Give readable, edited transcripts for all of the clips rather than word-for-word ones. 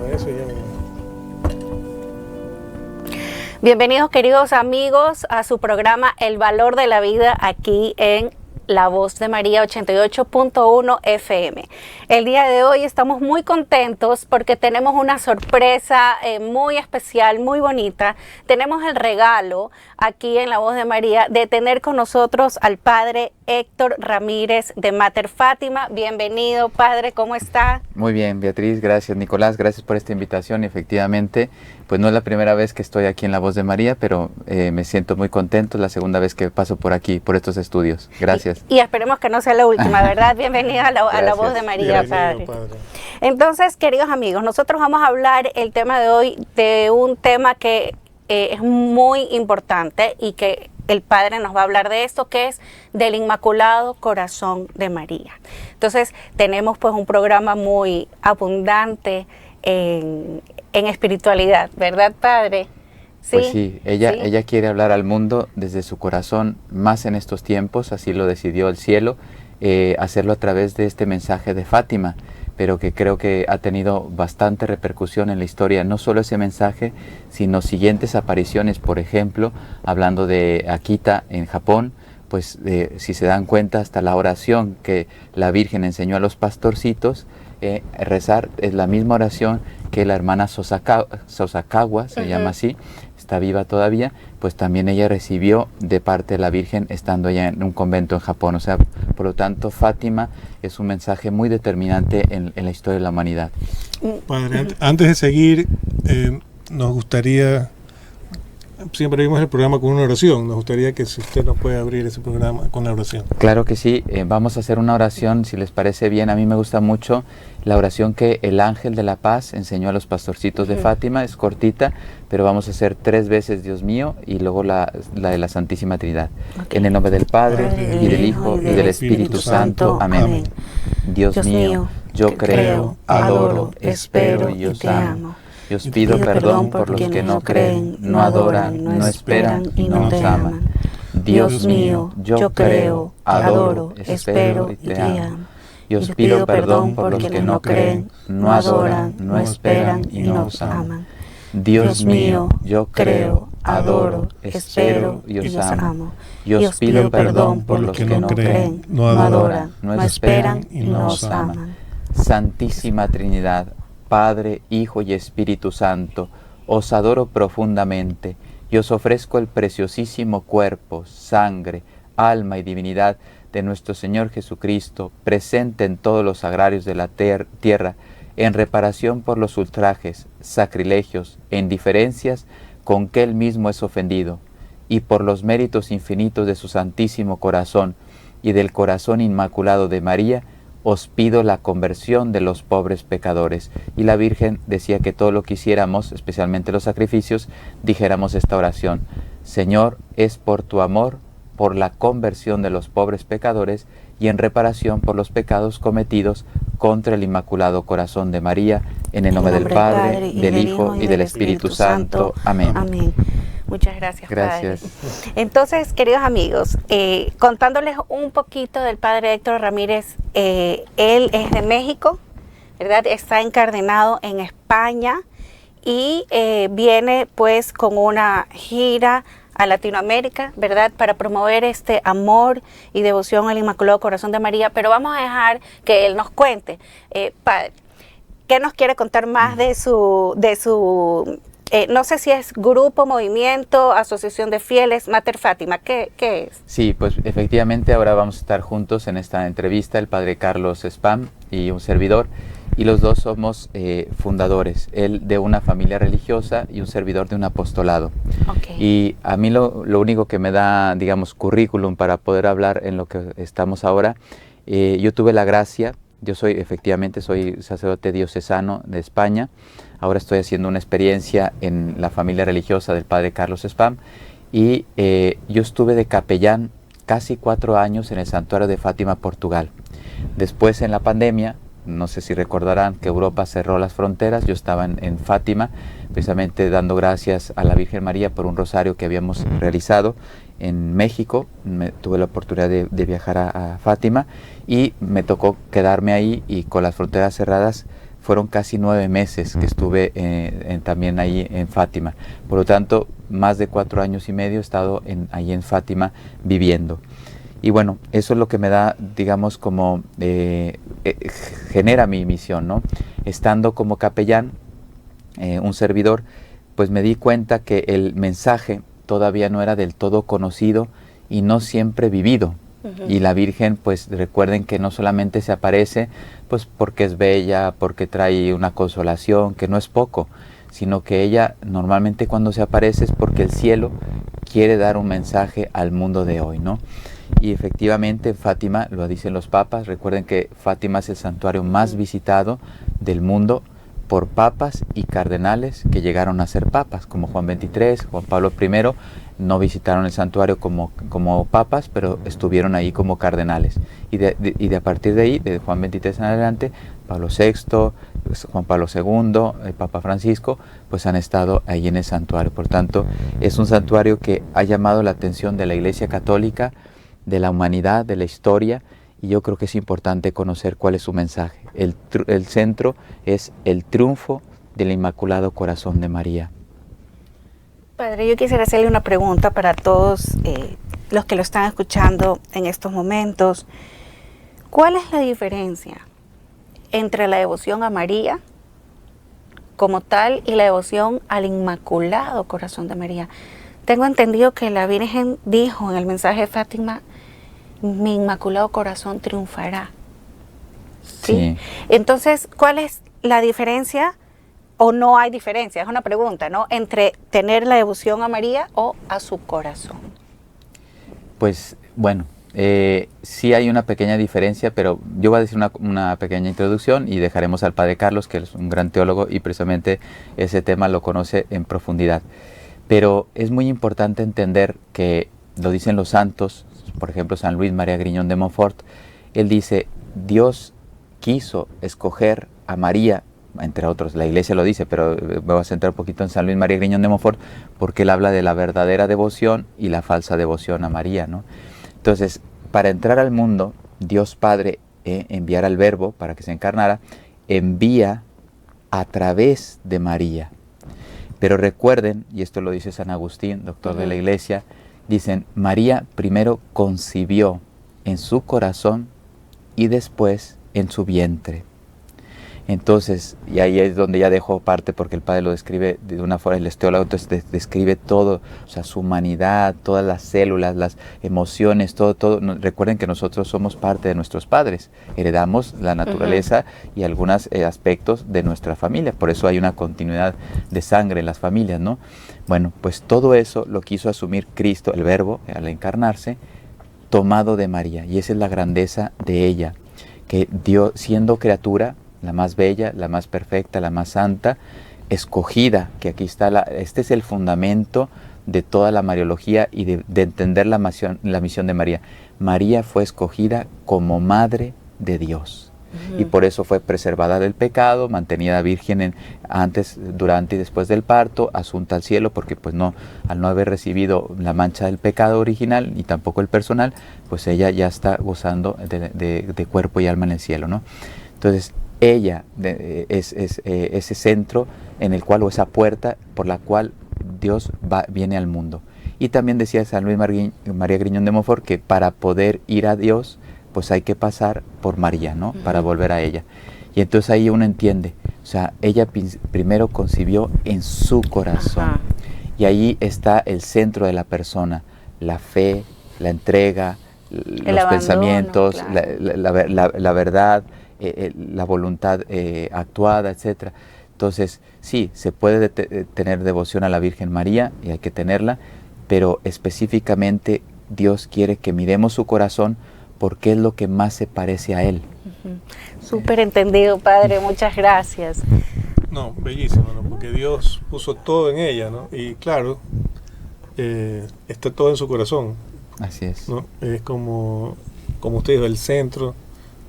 Para eso ya... Bienvenidos, queridos amigos, a su programa El Valor de la Vida, aquí en La Voz de María 88.1 FM. El día de hoy estamos muy contentos porque tenemos una sorpresa muy especial, muy bonita. Tenemos el regalo aquí en La Voz de María de tener con nosotros al padre Héctor Ramírez de Mater Fátima. Bienvenido, padre, ¿cómo está? Muy bien, Beatriz, gracias, Nicolás, gracias por esta invitación. Efectivamente, pues no es la primera vez que estoy aquí en La Voz de María, pero me siento muy contento, es la segunda vez que paso por aquí, por estos estudios. Gracias. Y esperemos que no sea la última, ¿verdad? Bienvenida a la Voz de María, padre. Entonces, queridos amigos, nosotros vamos a hablar el tema de hoy de un tema que es muy importante y que el Padre nos va a hablar de esto, que es del Inmaculado Corazón de María. Entonces, tenemos pues un programa muy abundante en espiritualidad, ¿verdad, Padre? ¿Sí? Pues sí, ella quiere hablar al mundo desde su corazón, más en estos tiempos, así lo decidió el cielo, hacerlo a través de este mensaje de Fátima, pero que creo que ha tenido bastante repercusión en la historia, no solo ese mensaje, sino siguientes apariciones, por ejemplo, hablando de Akita en Japón, pues si se dan cuenta, hasta la oración que la Virgen enseñó a los pastorcitos, rezar es la misma oración que la hermana Sosakawa, se llama así, está viva todavía, pues también ella recibió de parte de la Virgen estando ella en un convento en Japón. O sea, por lo tanto, Fátima es un mensaje muy determinante en la historia de la humanidad. Padre, antes de seguir, nos gustaría, siempre abrimos el programa con una oración, nos gustaría que si usted nos puede abrir ese programa con la oración. Claro que sí, vamos a hacer una oración, si les parece bien. A mí me gusta mucho la oración que el ángel de la paz enseñó a los pastorcitos de Fátima, es cortita, pero vamos a hacer 3 veces Dios mío y luego la de la Santísima Trinidad. Okay. En el nombre del Padre, y del Hijo, y del Espíritu Santo. Amén. Dios mío, yo creo, adoro, espero y os amo. Y os pido perdón por los que no creen, no adoran, no esperan y no nos aman. Dios mío, yo creo, adoro, espero y te amo. Y os pido perdón por los que no creen, no adoran, no esperan y no nos aman. Dios mío, yo creo, adoro, espero y os amo. Y os pido perdón por los que no creen, no adoran, no esperan y no nos aman. Santísima Trinidad, Padre, Hijo y Espíritu Santo, os adoro profundamente y os ofrezco el preciosísimo cuerpo, sangre, alma y divinidad de nuestro Señor Jesucristo, presente en todos los sagrarios de la tierra, en reparación por los ultrajes, sacrilegios e indiferencias con que Él mismo es ofendido, y por los méritos infinitos de su Santísimo Corazón y del Corazón Inmaculado de María, os pido la conversión de los pobres pecadores. Y la Virgen decía que todo lo que hiciéramos, especialmente los sacrificios, dijéramos esta oración: Señor, es por tu amor, por la conversión de los pobres pecadores y en reparación por los pecados cometidos contra el Inmaculado Corazón de María, en el nombre del Padre, del Hijo y del Espíritu Santo. Amén. Amén. Muchas gracias, Padre. Entonces, queridos amigos, contándoles un poquito del Padre Héctor Ramírez, él es de México, ¿verdad? Está encardenado en España y viene pues con una gira a Latinoamérica, ¿verdad? Para promover este amor y devoción al Inmaculado Corazón de María, pero vamos a dejar que él nos cuente. Padre, ¿qué nos quiere contar más de su no sé si es grupo, movimiento, asociación de fieles, Mater Fátima, ¿qué es? Sí, pues efectivamente ahora vamos a estar juntos en esta entrevista, el padre Carlos Spam y un servidor, y los dos somos fundadores, él de una familia religiosa y un servidor de un apostolado. Okay. Y a mí lo único que me da, digamos, currículum para poder hablar en lo que estamos ahora, yo tuve la gracia, yo efectivamente soy sacerdote diocesano de España. Ahora estoy haciendo una experiencia en la familia religiosa del padre Carlos Spam y yo estuve de capellán casi 4 años en el Santuario de Fátima, Portugal. Después, en la pandemia, no sé si recordarán que Europa cerró las fronteras, yo estaba en Fátima, precisamente dando gracias a la Virgen María por un rosario que habíamos realizado en México. Tuve la oportunidad de viajar a Fátima y me tocó quedarme ahí, y con las fronteras cerradas fueron casi 9 meses que estuve también ahí en Fátima. Por lo tanto, más de 4 años y medio he estado ahí en Fátima viviendo. Y bueno, eso es lo que me da, digamos, como genera mi misión, ¿no? Estando como capellán, un servidor, pues me di cuenta que el mensaje todavía no era del todo conocido y no siempre vivido. Y la Virgen, pues recuerden que no solamente se aparece pues porque es bella, porque trae una consolación, que no es poco, sino que ella normalmente cuando se aparece es porque el cielo quiere dar un mensaje al mundo de hoy, ¿no? Y efectivamente en Fátima, lo dicen los papas, recuerden que Fátima es el santuario más visitado del mundo por papas y cardenales que llegaron a ser papas, como Juan XXIII, Juan Pablo I, no visitaron el santuario como papas, pero estuvieron ahí como cardenales. Y de a partir de ahí, de Juan XXIII en adelante, Pablo VI, Juan Pablo II, el Papa Francisco, pues han estado ahí en el santuario. Por tanto, es un santuario que ha llamado la atención de la Iglesia Católica, de la humanidad, de la historia, y yo creo que es importante conocer cuál es su mensaje. El centro es el triunfo del Inmaculado Corazón de María. Padre, yo quisiera hacerle una pregunta para todos los que lo están escuchando en estos momentos. ¿Cuál es la diferencia entre la devoción a María como tal y la devoción al Inmaculado Corazón de María? Tengo entendido que la Virgen dijo en el mensaje de Fátima: mi Inmaculado Corazón triunfará. ¿Sí? Entonces, ¿cuál es la diferencia? ¿O no hay diferencia? Es una pregunta, ¿no? Entre tener la devoción a María o a su corazón. Pues, bueno, sí hay una pequeña diferencia, pero yo voy a decir una pequeña introducción y dejaremos al Padre Carlos, que es un gran teólogo y precisamente ese tema lo conoce en profundidad. Pero es muy importante entender que, lo dicen los santos, por ejemplo, San Luis María Griñón de Montfort, él dice, Dios quiso escoger a María, entre otros, la Iglesia lo dice, pero me voy a centrar un poquito en San Luis María Griñón de Montfort, porque él habla de la verdadera devoción y la falsa devoción a María, ¿no? Entonces, para entrar al mundo, Dios Padre, enviar al Verbo para que se encarnara, envía a través de María. Pero recuerden, y esto lo dice San Agustín, doctor de la Iglesia, dicen, María primero concibió en su corazón y después en su vientre. Entonces, y ahí es donde ya dejo parte, porque el Padre lo describe de una forma, el teólogo, entonces describe todo, o sea, su humanidad, todas las células, las emociones, todo. Recuerden que nosotros somos parte de nuestros padres, heredamos la naturaleza y algunos aspectos de nuestra familia, por eso hay una continuidad de sangre en las familias, ¿no? Bueno, pues todo eso lo quiso asumir Cristo, el Verbo, al encarnarse, tomado de María, y esa es la grandeza de ella, que Dios, siendo criatura, la más bella, la más perfecta, la más santa, escogida, que aquí está, este es el fundamento de toda la Mariología y de entender la misión de María. María fue escogida como Madre de Dios. Y por eso fue preservada del pecado, mantenida virgen antes, durante y después del parto, asunta al cielo, porque pues no, al no haber recibido la mancha del pecado original, y tampoco el personal, pues ella ya está gozando de cuerpo y alma en el cielo, ¿no? Entonces, ella es ese centro en el cual, o esa puerta por la cual Dios viene al mundo. Y también decía San Luis María Griñón de Montfort que para poder ir a Dios, pues hay que pasar por María, ¿no? Para volver a ella. Y entonces ahí uno entiende, o sea, ella primero concibió en su corazón. Y ahí está el centro de la persona, la fe, la entrega, los pensamientos, claro, la verdad, la voluntad actuada, etc. Entonces, sí, se puede tener devoción a la Virgen María, y hay que tenerla, pero específicamente Dios quiere que miremos su corazón, porque es lo que más se parece a Él. Súper entendido, Padre, muchas gracias. No, bellísimo, ¿no? Porque Dios puso todo en ella, ¿no? Y claro, está todo en su corazón. Así es. ¿No? Es como usted dijo, el centro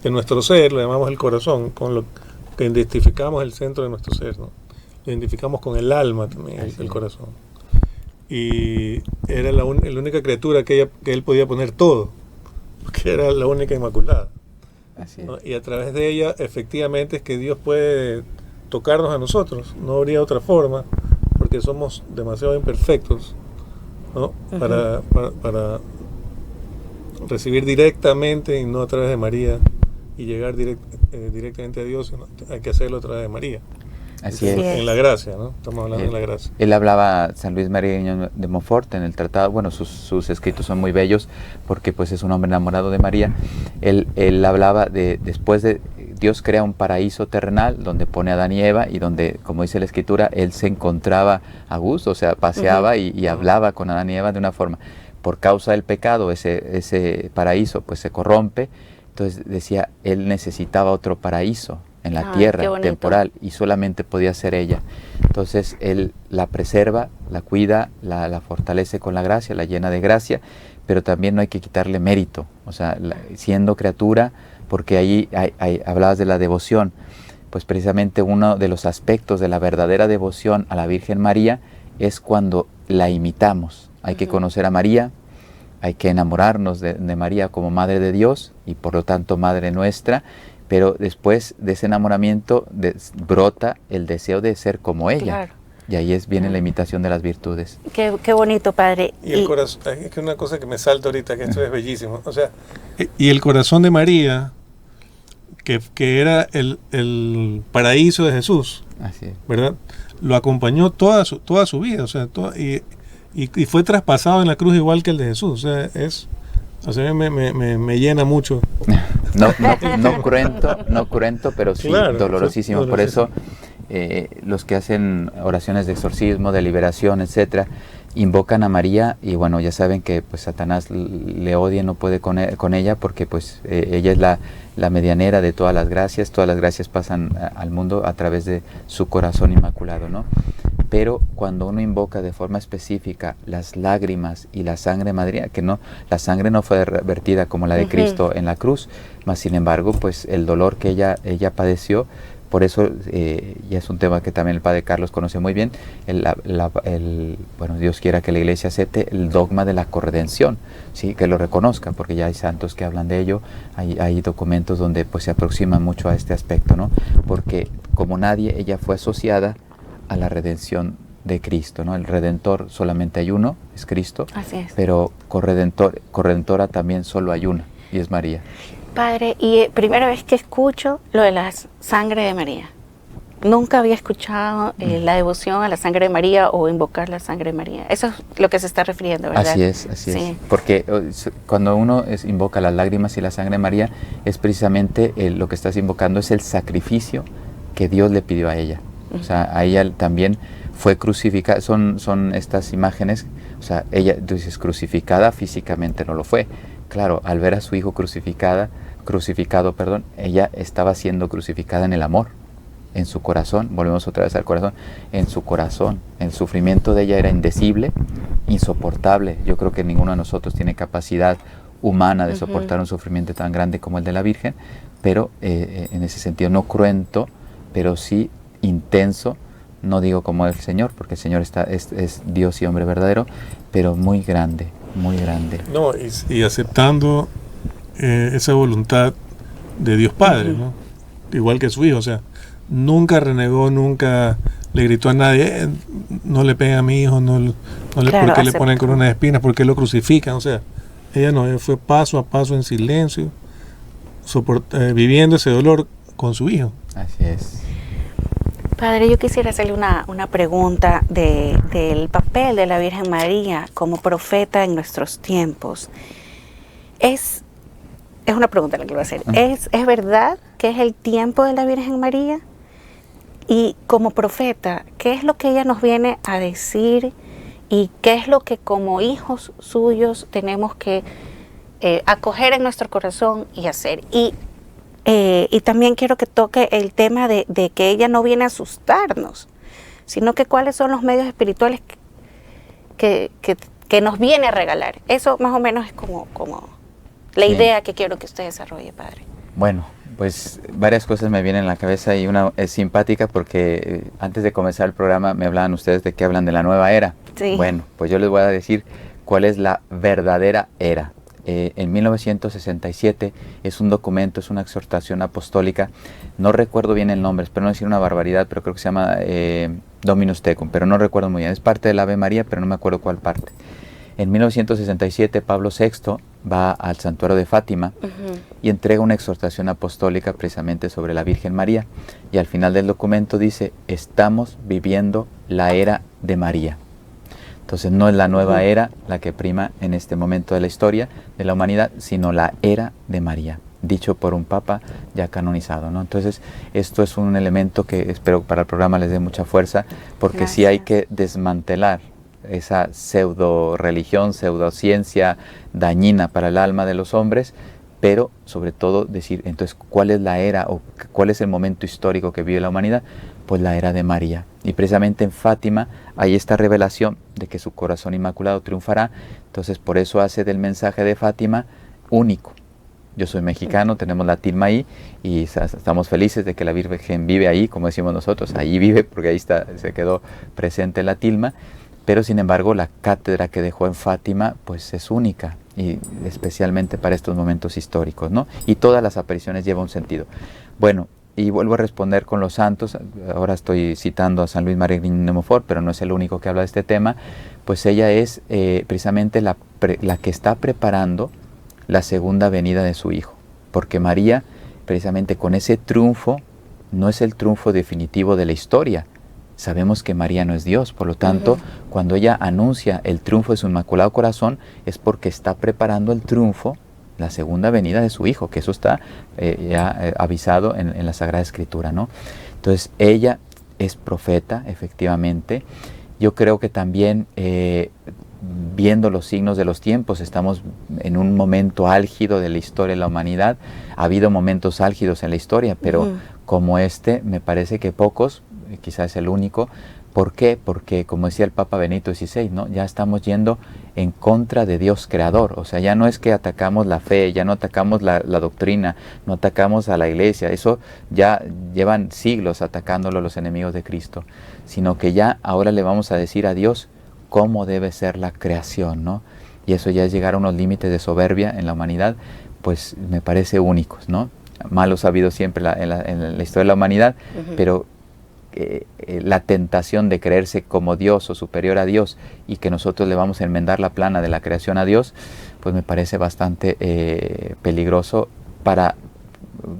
de nuestro ser, lo llamamos el corazón, con lo que identificamos el centro de nuestro ser, ¿no? Lo identificamos con el alma también, el corazón. Y era la única criatura que él podía poner todo, porque era la única inmaculada. Así es. ¿no? Y a través de ella, efectivamente, es que Dios puede tocarnos a nosotros. No habría otra forma, porque somos demasiado imperfectos, ¿no? Para recibir directamente y no a través de María, y llegar directamente a Dios, ¿no? Hay que hacerlo a través de María. Así es. En la gracia, ¿no? Estamos hablando de la gracia. Él hablaba, San Luis María de Montfort, en el tratado, bueno, sus escritos son muy bellos porque pues es un hombre enamorado de María. Él hablaba de, después de, Dios crea un paraíso terrenal donde pone a Adán y Eva, y donde, como dice la Escritura, él se encontraba a gusto, o sea, paseaba y hablaba con Adán y Eva de una forma. Por causa del pecado, ese paraíso pues se corrompe. Entonces decía, él necesitaba otro paraíso en la tierra, temporal, y solamente podía ser ella. Entonces él la preserva, la cuida, la fortalece con la gracia, la llena de gracia, pero también no hay que quitarle mérito, o sea, siendo criatura, porque ahí hablabas de la devoción, pues precisamente uno de los aspectos de la verdadera devoción a la Virgen María es cuando la imitamos. Hay que conocer a María, hay que enamorarnos de María como Madre de Dios y por lo tanto Madre nuestra, pero después de ese enamoramiento brota el deseo de ser como ella. Claro. Y ahí viene la imitación de las virtudes. Qué bonito, Padre. Y el corazón, es que una cosa que me salta ahorita, que esto es bellísimo. O sea, y el corazón de María, que era el paraíso de Jesús, así es, ¿verdad? Lo acompañó toda su vida, o sea, y fue traspasado en la cruz igual que el de Jesús. O sea, me llena mucho. No cruento, pero sí, claro, dolorosísimo. Por eso los que hacen oraciones de exorcismo, de liberación, etcétera, invocan a María, y bueno, ya saben que pues Satanás le odia, no puede con ella, porque pues ella es la medianera de todas las gracias pasan al mundo a través de su corazón inmaculado, ¿no? Pero cuando uno invoca de forma específica las lágrimas y la sangre de María, que no, la sangre no fue vertida como la de Cristo en la cruz, mas sin embargo, pues el dolor que ella padeció, por eso, y es un tema que también el Padre Carlos conoce muy bien, bueno, Dios quiera que la Iglesia acepte el dogma de la corredención, ¿sí? Que lo reconozca, porque ya hay santos que hablan de ello, hay documentos donde pues se aproximan mucho a este aspecto, ¿no? Porque como nadie, ella fue asociada a la redención de Cristo, ¿no? El Redentor solamente hay uno, es Cristo. Así es. Pero corredentora también solo hay una, y es María. Padre, y primera vez que escucho lo de la sangre de María. Nunca había escuchado la devoción a la sangre de María o invocar la sangre de María. Eso es lo que se está refiriendo, ¿verdad? Así es. Porque cuando uno invoca las lágrimas y la sangre de María, es precisamente lo que estás invocando, es el sacrificio que Dios le pidió a ella. O sea, a ella también fue crucificada, son estas imágenes, o sea, ella, tú dices, crucificada, físicamente no lo fue. Claro, al ver a su hijo crucificado, ella estaba siendo crucificada en el amor, en su corazón, volvemos otra vez al corazón, en su corazón. El sufrimiento de ella era indecible, insoportable. Yo creo que ninguno de nosotros tiene capacidad humana de soportar un sufrimiento tan grande como el de la Virgen, pero en ese sentido no cruento, pero sí intenso, no digo como el Señor, porque el Señor es Dios y hombre verdadero, pero muy grande, muy grande. No, y aceptando esa voluntad de Dios Padre, ¿no? Igual que su hijo, o sea, nunca renegó, nunca le gritó a nadie, no le pega a mi hijo, ¿por qué le ponen corona de espinas? ¿Por qué lo crucifican? O sea, ella no, ella fue paso a paso en silencio, viviendo ese dolor con su hijo. Así es. Padre, yo quisiera hacerle una pregunta del papel de la Virgen María como profeta en nuestros tiempos. Es una pregunta la que voy a hacer. ¿Es verdad que es el tiempo de la Virgen María? Y como profeta, ¿qué es lo que ella nos viene a decir? ¿Y qué es lo que como hijos suyos tenemos que acoger en nuestro corazón y hacer? Y también quiero que toque el tema de que ella no viene a asustarnos, sino que cuáles son los medios espirituales que nos viene a regalar. Eso más o menos es como la idea que quiero que usted desarrolle, Padre. Bueno, pues varias cosas me vienen a la cabeza y una es simpática porque antes de comenzar el programa me hablaban ustedes de que hablan de la nueva era. Sí. Bueno, pues yo les voy a decir cuál es la verdadera era. en 1967, es un documento, es una exhortación apostólica, no recuerdo bien el nombre, espero no decir una barbaridad, pero creo que se llama Dominus Tecum, pero no recuerdo muy bien, es parte del Ave María, pero no me acuerdo cuál parte. En 1967 Pablo VI va al santuario de Fátima y entrega una exhortación apostólica precisamente sobre la Virgen María, y al final del documento dice: estamos viviendo la era de María. Entonces no es la nueva era la que prima en este momento de la historia de la humanidad, sino la era de María, dicho por un papa ya canonizado, ¿no? Entonces esto es un elemento que espero para el programa les dé mucha fuerza, porque sí hay que desmantelar esa pseudo religión, pseudociencia dañina para el alma de los hombres, pero sobre todo decir, entonces, ¿cuál es la era o cuál es el momento histórico que vive la humanidad? Pues la era de María. Y precisamente en Fátima hay esta revelación de que su corazón inmaculado triunfará. Entonces por eso hace del mensaje de Fátima único. Yo soy mexicano, tenemos la tilma ahí y estamos felices de que la Virgen vive ahí, como decimos nosotros, ahí vive porque ahí está, se quedó presente la tilma. Pero sin embargo la cátedra que dejó en Fátima pues es única, y especialmente para estos momentos históricos, ¿no? Y todas las apariciones llevan un sentido. Bueno, y vuelvo a responder con los santos. Ahora estoy citando a San Luis María Griñón de Montfort, pero no es el único que habla de este tema. Pues ella es precisamente la que está preparando la segunda venida de su hijo, porque María precisamente con ese triunfo no es el triunfo definitivo de la historia. Sabemos que María no es Dios, por lo tanto, cuando ella anuncia el triunfo de su Inmaculado Corazón, es porque está preparando el triunfo, la segunda venida de su Hijo, que eso está ya avisado en la Sagrada Escritura, ¿no? Entonces, ella es profeta, efectivamente. Yo creo que también, viendo los signos de los tiempos, estamos en un momento álgido de la historia de la humanidad. Ha habido momentos álgidos en la historia, pero como este, me parece que pocos, quizás es el único. ¿Por qué? Porque, como decía el Papa Benito XVI, ¿no? Ya estamos yendo en contra de Dios creador. O sea, ya no es que atacamos la fe, ya no atacamos la doctrina, no atacamos a la iglesia. Eso ya llevan siglos atacándolo los enemigos de Cristo. Sino que ya ahora le vamos a decir a Dios cómo debe ser la creación, ¿no? Y eso ya es llegar a unos límites de soberbia en la humanidad, pues me parece únicos, ¿no? Malos ha habido siempre en la historia de la humanidad, pero la tentación de creerse como Dios o superior a Dios y que nosotros le vamos a enmendar la plana de la creación a Dios, pues me parece bastante peligroso para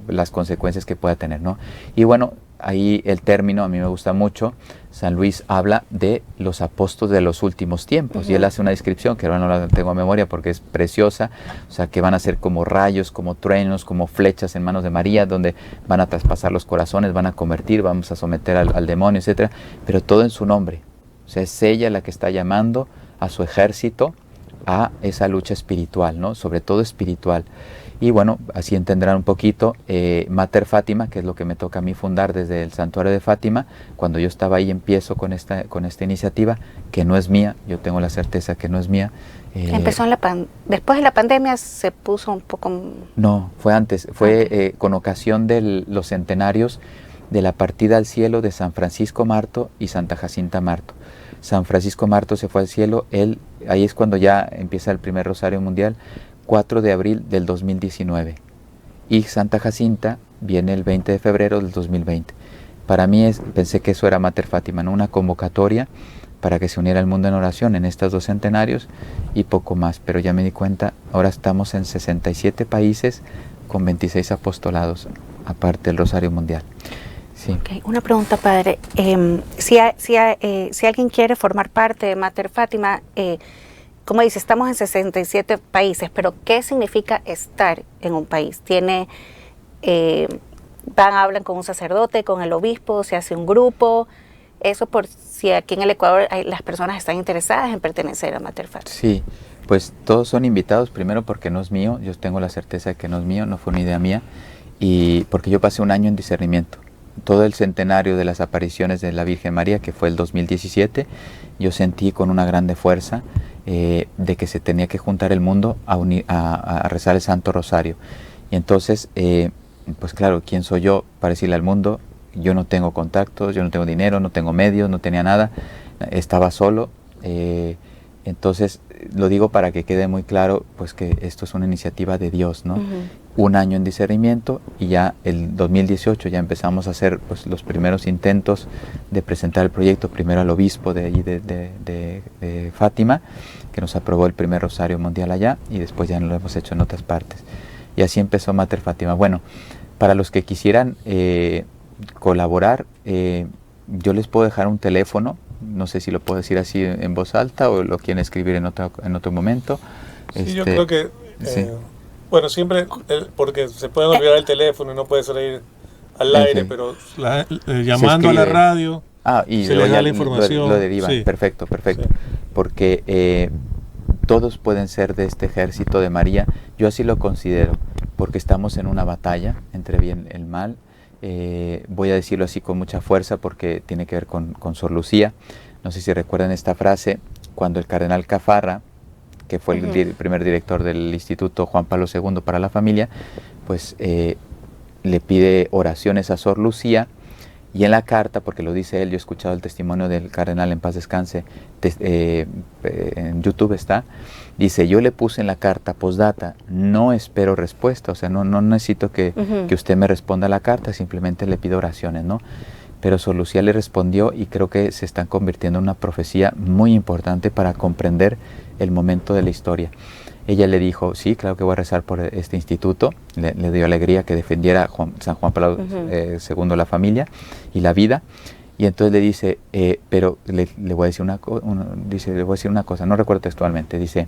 las consecuencias que pueda tener, ¿no? Y bueno, ahí el término a mí me gusta mucho. San Luis habla de los apóstoles de los últimos tiempos y él hace una descripción que ahora no la tengo a memoria porque es preciosa, o sea, que van a ser como rayos, como truenos, como flechas en manos de María, donde van a traspasar los corazones, van a convertir, vamos a someter al demonio, etcétera, pero todo en su nombre. O sea, es ella la que está llamando a su ejército a esa lucha espiritual, ¿no? Sobre todo espiritual. Y bueno, así entenderán un poquito, Mater Fátima, que es lo que me toca a mí fundar desde el santuario de Fátima. Cuando yo estaba ahí empiezo con esta iniciativa, que no es mía, yo tengo la certeza que no es mía. Empezó después de la pandemia se puso un poco... No, fue antes, fue con ocasión de los centenarios de la partida al cielo de San Francisco Marto y Santa Jacinta Marto. San Francisco Marto se fue al cielo, ahí es cuando ya empieza el primer Rosario Mundial, 4 de abril del 2019, y Santa Jacinta viene el 20 de febrero del 2020. Para mí pensé que eso era Mater Fátima, ¿no? Una convocatoria para que se uniera el mundo en oración en estos 2 centenarios y poco más, pero ya me di cuenta, ahora estamos en 67 países con 26 apostolados, aparte del Rosario Mundial. Sí. Okay. Una pregunta, padre, si alguien quiere formar parte de Mater Fátima, como dice, estamos en 67 países, pero ¿qué significa estar en un país? Hablan con un sacerdote, con el obispo, se hace un grupo, eso por si aquí en el Ecuador las personas están interesadas en pertenecer a Mater Fátima. Sí, pues todos son invitados, primero porque no es mío, yo tengo la certeza de que no es mío, no fue una idea mía, y porque yo pasé un año en discernimiento. Todo el centenario de las apariciones de la Virgen María, que fue el 2017, yo sentí con una grande fuerza de que se tenía que juntar el mundo a rezar el Santo Rosario. Y entonces, pues claro, ¿quién soy yo para decirle al mundo? Yo no tengo contactos, yo no tengo dinero, no tengo medios, no tenía nada, estaba solo, Entonces, lo digo para que quede muy claro, pues que esto es una iniciativa de Dios, ¿no? Un año en discernimiento y ya el 2018 ya empezamos a hacer pues los primeros intentos de presentar el proyecto primero al obispo de allí de Fátima, que nos aprobó el primer rosario mundial allá, y después ya lo hemos hecho en otras partes. Y así empezó Mater Fátima. Bueno, para los que quisieran colaborar, yo les puedo dejar un teléfono, no sé si lo puedo decir así en voz alta o lo quieren escribir en otro momento. Sí, yo creo que, sí. Bueno, siempre, porque se puede olvidar el teléfono y no puede salir al aire, pero llamando a la radio, y se les da la información. Lo derivan, sí. Perfecto, sí. Porque todos pueden ser de este ejército de María, yo así lo considero, porque estamos en una batalla entre bien y el mal. Voy a decirlo así con mucha fuerza porque tiene que ver con Sor Lucía. No sé si recuerdan esta frase, cuando el cardenal Caffarra, que fue el primer director del Instituto Juan Pablo II para la Familia, pues le pide oraciones a Sor Lucía, y en la carta, porque lo dice él, yo he escuchado el testimonio del cardenal, en paz descanse, en YouTube está, dice: yo le puse en la carta postdata, no espero respuesta, o sea, no necesito que usted me responda a la carta, simplemente le pido oraciones, ¿no? Pero Sor Lucía le respondió, y creo que se están convirtiendo en una profecía muy importante para comprender el momento de la historia. Ella le dijo: sí, claro que voy a rezar por este instituto. Le dio alegría que defendiera San Juan Pablo II la familia y la vida. Y entonces le dice, pero le voy a decir le voy a decir una cosa, no recuerdo textualmente, dice,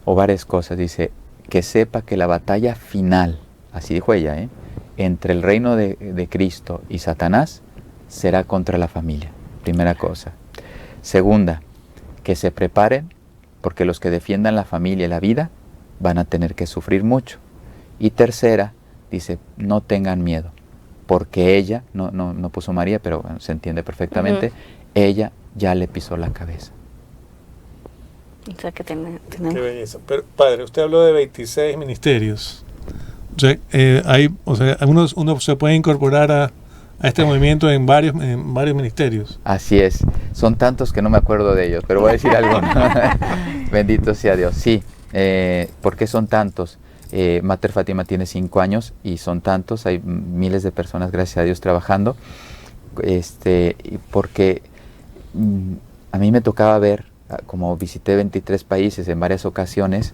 o varias cosas, dice, que sepa que la batalla final, así dijo ella, entre el reino de Cristo y Satanás será contra la familia. Primera cosa. Segunda, que se preparen, porque los que defiendan la familia y la vida van a tener que sufrir mucho. Y tercera, dice, no tengan miedo, porque ella, no puso María, pero bueno, se entiende perfectamente, ella ya le pisó la cabeza. O sea que tenemos... Qué belleza. Pero, padre, usted habló de 26 ministerios. O sea, uno se puede incorporar a este movimiento en varios ministerios. Así es. Son tantos que no me acuerdo de ellos, pero voy a decir algo. Bendito sea Dios. Sí, ¿por qué son tantos? Mater Fátima tiene 5 años y son tantos. Hay miles de personas, gracias a Dios, trabajando. Porque a mí me tocaba ver, como visité 23 países en varias ocasiones,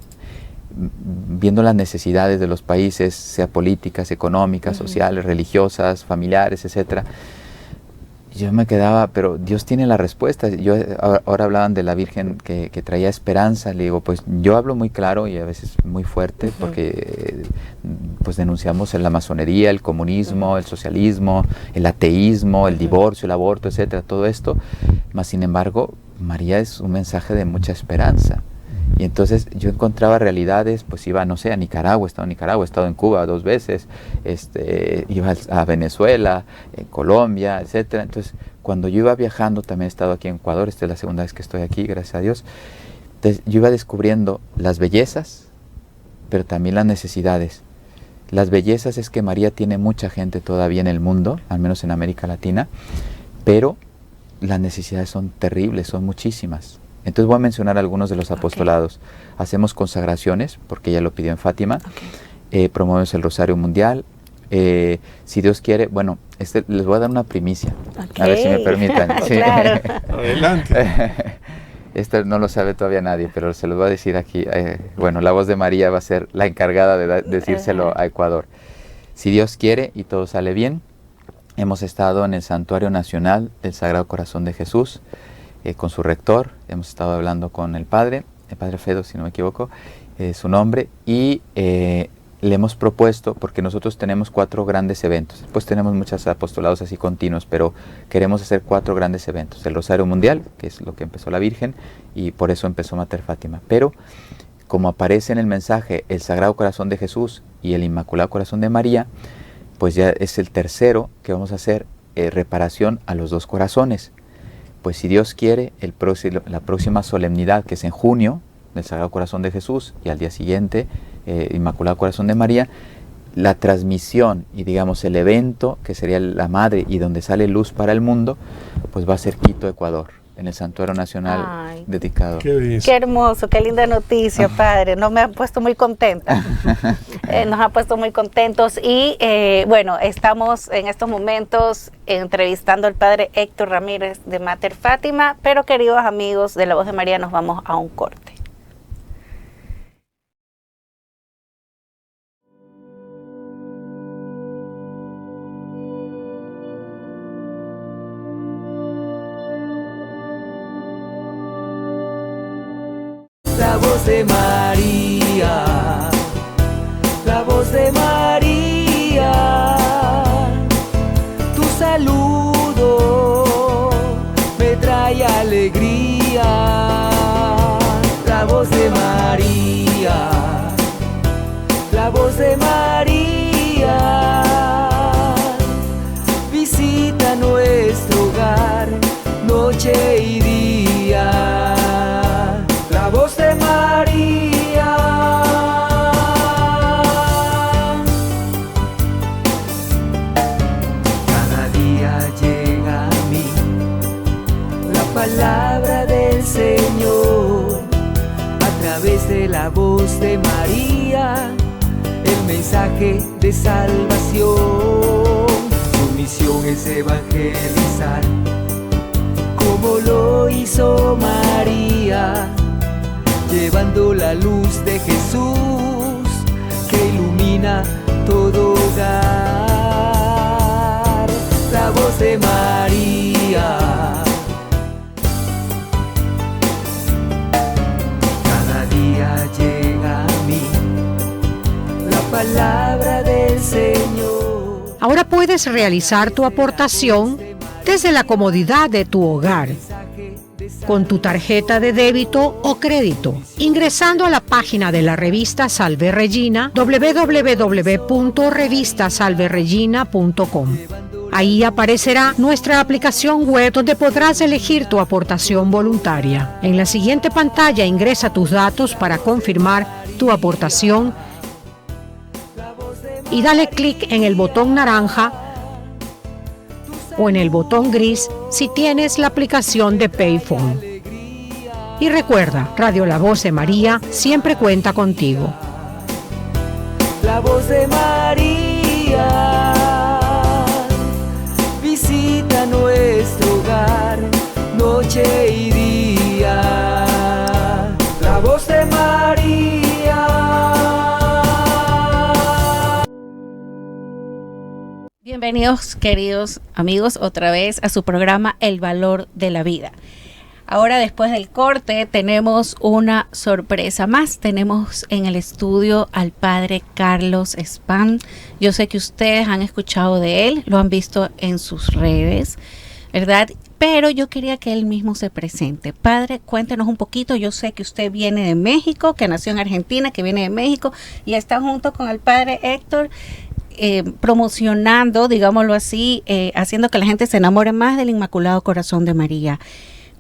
viendo las necesidades de los países, sea políticas, económicas, sociales, religiosas, familiares, etcétera. Yo me quedaba, pero Dios tiene la respuesta. Ahora hablaban de la Virgen que traía esperanza. Le digo, pues yo hablo muy claro y a veces muy fuerte, porque pues denunciamos la masonería, el comunismo, el socialismo, el ateísmo, el divorcio, el aborto, etcétera, todo esto. Mas sin embargo, María es un mensaje de mucha esperanza. Y entonces yo encontraba realidades, pues iba, no sé, a Nicaragua, he estado en Cuba 2 veces, iba a Venezuela, en Colombia, etcétera. Entonces, cuando yo iba viajando, también he estado aquí en Ecuador, esta es la segunda vez que estoy aquí, gracias a Dios. Entonces, yo iba descubriendo las bellezas, pero también las necesidades. Las bellezas es que María tiene mucha gente todavía en el mundo, al menos en América Latina, pero las necesidades son terribles, son muchísimas. Entonces voy a mencionar algunos de los apostolados. Hacemos consagraciones, porque ella lo pidió en Fátima. Promovemos el Rosario Mundial. Si Dios quiere, bueno, les voy a dar una primicia. A ver si me permitan. Sí. Claro. Adelante. Esto no lo sabe todavía nadie, pero se los voy a decir aquí. Bueno, la voz de María va a ser la encargada de decírselo a Ecuador. Si Dios quiere y todo sale bien, hemos estado en el Santuario Nacional del Sagrado Corazón de Jesús, con su rector. Hemos estado hablando con el padre Fedo, si no me equivoco, su nombre, y le hemos propuesto, porque nosotros tenemos 4 grandes eventos, después tenemos muchos apostolados así continuos, pero queremos hacer 4 grandes eventos: el Rosario Mundial, que es lo que empezó la Virgen, y por eso empezó Mater Fátima, pero como aparece en el mensaje el Sagrado Corazón de Jesús y el Inmaculado Corazón de María, pues ya es el tercero que vamos a hacer, reparación a los 2 corazones. Pues si Dios quiere, la próxima solemnidad, que es en junio, del Sagrado Corazón de Jesús, y al día siguiente, Inmaculado Corazón de María, la transmisión y digamos el evento, que sería la madre y donde sale luz para el mundo, pues va a ser Quito, Ecuador. en el Santuario Nacional. Ay, dedicado. Qué hermoso, qué linda noticia, padre. Nos me ha puesto muy contenta. Nos ha puesto muy contentos y bueno, estamos en estos momentos entrevistando al padre Héctor Ramírez de Mater Fátima, pero queridos amigos de La Voz de María, nos vamos a un corte. La voz de María, la voz de María, tu saludo me trae alegría. La voz de María, la voz de María, visita nuestro hogar, noche y día. La voz de María, cada día llega a mí la palabra del Señor, a través de la voz de María, el mensaje de salvación. Su misión es evangelizar, como lo hizo María, llevando la luz de Jesús que ilumina todo hogar. La voz de María, cada día llega a mí la palabra del Señor. Ahora puedes realizar tu aportación desde la comodidad de tu hogar, con tu tarjeta de débito o crédito, ingresando a la página de la revista Salve Regina, www.revistasalveregina.com. Ahí aparecerá nuestra aplicación web donde podrás elegir tu aportación voluntaria. En la siguiente pantalla ingresa tus datos para confirmar tu aportación y dale clic en el botón naranja o en el botón gris si tienes la aplicación de Payphone. Y recuerda, Radio La Voz de María siempre cuenta contigo. La voz de María visita nuestro hogar, noche y día. La voz de María. Bienvenidos, queridos amigos, otra vez a su programa El Valor de la Vida. Ahora, después del corte, tenemos una sorpresa más. Tenemos en el estudio al padre Carlos Spam. Yo sé que ustedes han escuchado de él, lo han visto en sus redes, ¿verdad? Pero yo quería que él mismo se presente. Padre, cuéntenos un poquito. Yo sé que usted viene de México, que nació en Argentina, que viene de México y está junto con el padre Héctor, promocionando, digámoslo así, haciendo que la gente se enamore más del Inmaculado Corazón de María.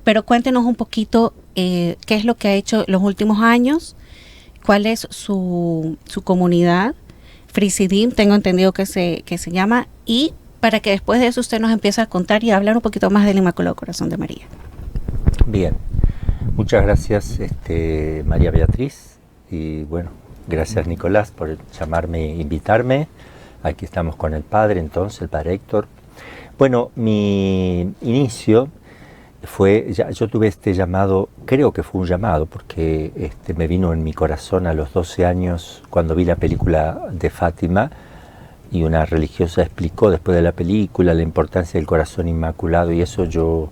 Pero cuéntenos un poquito qué es lo que ha hecho los últimos años, cuál es su comunidad, Frisidim, tengo entendido que se llama, y para que después de eso usted nos empiece a contar y a hablar un poquito más del Inmaculado Corazón de María. Bien, muchas gracias María Beatriz, y bueno, gracias Nicolás por llamarme e invitarme. Aquí estamos con el padre, entonces, el padre Héctor. Bueno, mi inicio fue, yo tuve este llamado, creo que fue un llamado, porque me vino en mi corazón a los 12 años cuando vi la película de Fátima, y una religiosa explicó después de la película la importancia del corazón inmaculado, y eso yo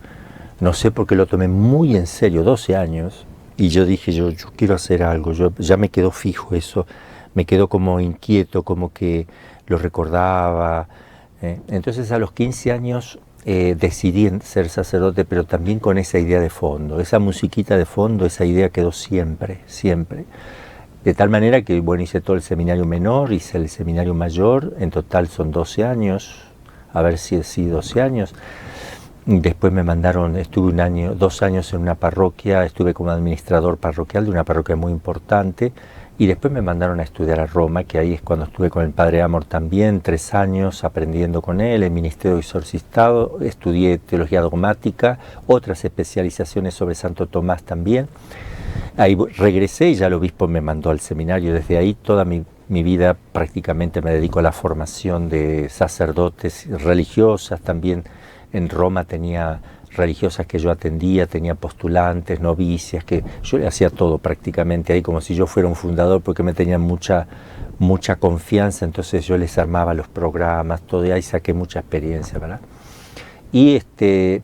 no sé por qué lo tomé muy en serio, 12 años, y yo dije, yo quiero hacer algo, ya me quedó fijo eso, me quedó como inquieto, como que lo recordaba. Entonces a los 15 años decidí ser sacerdote, pero también con esa idea de fondo, esa musiquita de fondo, esa idea quedó siempre, siempre. De tal manera que, bueno, hice todo el seminario menor, hice el seminario mayor, en total son 12 años, a ver si sí, 12 años. Después me mandaron, estuve 2 años en una parroquia, estuve como administrador parroquial de una parroquia muy importante, Y después me mandaron a estudiar a Roma, que ahí es cuando estuve con el Padre Amor también, 3 años aprendiendo con él, el ministerio exorcistado, estudié teología dogmática, otras especializaciones sobre Santo Tomás también. Ahí regresé y ya el obispo me mandó al seminario. Desde ahí toda mi vida prácticamente me dedico a la formación de sacerdotes religiosas. También en Roma tenía religiosas que yo atendía, tenía postulantes, novicias, que yo le hacía todo prácticamente ahí, como si yo fuera un fundador, porque me tenían mucha confianza, entonces yo les armaba los programas, todo, y ahí saqué mucha experiencia, ¿verdad?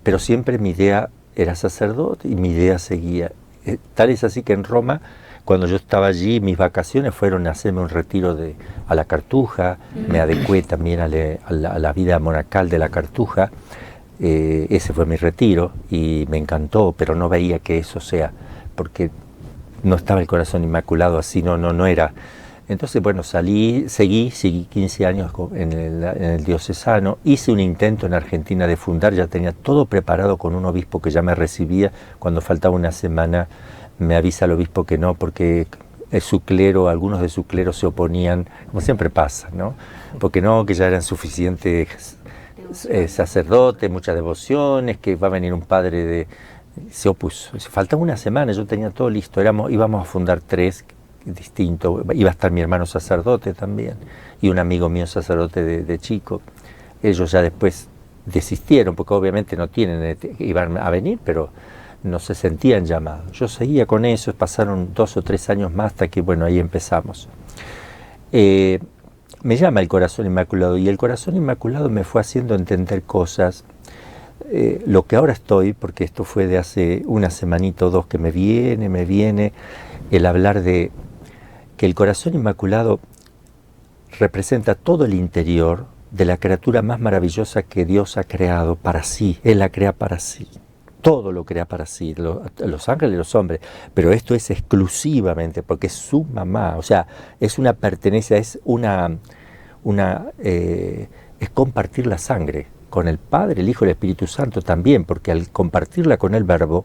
Pero siempre mi idea era sacerdote y mi idea seguía. Tal es así que en Roma, cuando yo estaba allí, mis vacaciones fueron a hacerme un retiro a la Cartuja, me adecué también a la vida monacal de la Cartuja. Ese fue mi retiro y me encantó, pero no veía que eso sea, porque no estaba el corazón inmaculado así, no era. Entonces, bueno, seguí 15 años en el diocesano, hice un intento en Argentina de fundar, ya tenía todo preparado con un obispo que ya me recibía. Cuando faltaba una semana me avisa el obispo que no, porque su clero, algunos de su clero se oponían, como siempre pasa, ¿no? Porque no, que ya eran suficientes sacerdotes, muchas devociones, que va a venir un padre se opuso. Faltaba una semana, yo tenía todo listo, íbamos a fundar 3 distintos, iba a estar mi hermano sacerdote también, y un amigo mío sacerdote de chico. Ellos ya después desistieron, porque obviamente iban a venir, pero no se sentían llamados. Yo seguía con eso, pasaron 2 o 3 años más hasta que, bueno, ahí empezamos. Me llama el Corazón Inmaculado, y el Corazón Inmaculado me fue haciendo entender cosas. Lo que ahora estoy, porque esto fue de hace una semanita o 2 que me viene el hablar de que el Corazón Inmaculado representa todo el interior de la criatura más maravillosa que Dios ha creado para sí. Él la crea para sí. Todo lo crea para sí, los ángeles y los hombres, pero esto es exclusivamente porque es su mamá, o sea, es una pertenencia, es es compartir la sangre con el Padre, el Hijo y el Espíritu Santo también, porque al compartirla con el Verbo,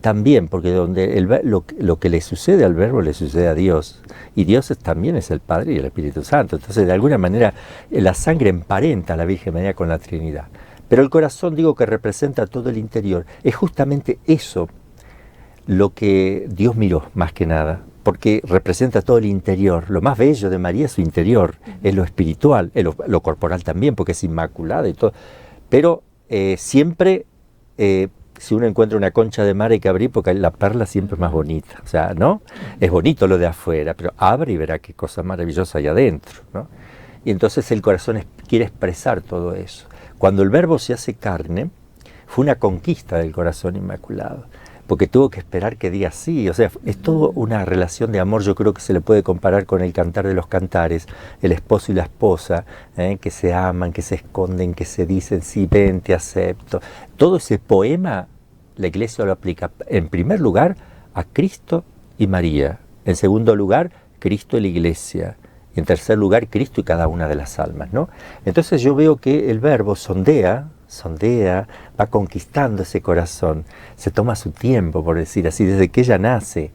también, porque lo que le sucede al Verbo le sucede a Dios, y Dios también es el Padre y el Espíritu Santo. Entonces, de alguna manera, la sangre emparenta a la Virgen María con la Trinidad. Pero el corazón, digo, que representa todo el interior, es justamente eso lo que Dios miró, más que nada, porque representa todo el interior. Lo más bello de María es su interior, es lo espiritual, es lo corporal también, porque es inmaculada y todo. Pero siempre, si uno encuentra una concha de mar hay que abrir, porque la perla siempre es más bonita. O sea, ¿no? Es bonito lo de afuera, pero abre y verá qué cosa maravillosa hay adentro, ¿no? Y entonces el corazón quiere expresar todo eso. Cuando el Verbo se hace carne, fue una conquista del Corazón Inmaculado, porque tuvo que esperar que diga sí. O sea, es toda una relación de amor. Yo creo que se le puede comparar con el Cantar de los Cantares, el esposo y la esposa, que se aman, que se esconden, que se dicen sí, ven, te acepto. Todo ese poema la Iglesia lo aplica, en primer lugar, a Cristo y María. En segundo lugar, Cristo y la Iglesia. Y en tercer lugar, Cristo y cada una de las almas, ¿no? Entonces yo veo que el Verbo sondea, va conquistando ese corazón, se toma su tiempo, por decir así, desde que ella nace,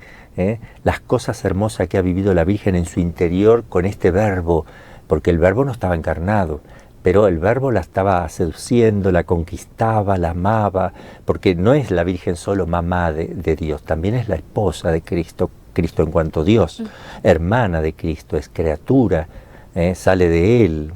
las cosas hermosas que ha vivido la Virgen en su interior con este Verbo, porque el Verbo no estaba encarnado, pero el Verbo la estaba seduciendo, la conquistaba, la amaba, porque no es la Virgen solo mamá de Dios, también es la esposa de Cristo, Cristo en cuanto Dios, hermana de Cristo, es criatura, sale de Él.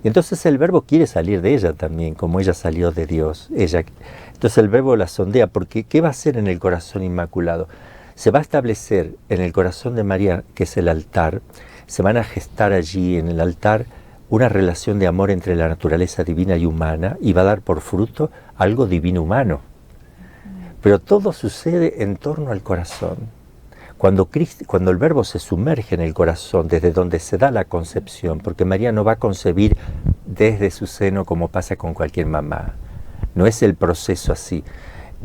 Y entonces el Verbo quiere salir de ella también, como ella salió de Dios. Entonces el Verbo la sondea, porque ¿qué va a hacer en el Corazón Inmaculado? Se va a establecer en el corazón de María, que es el altar, se van a gestar allí en el altar una relación de amor entre la naturaleza divina y humana, y va a dar por fruto algo divino humano. Pero todo sucede en torno al corazón. Cuando el Verbo se sumerge en el corazón, desde donde se da la concepción, porque María no va a concebir desde su seno como pasa con cualquier mamá. No es el proceso así.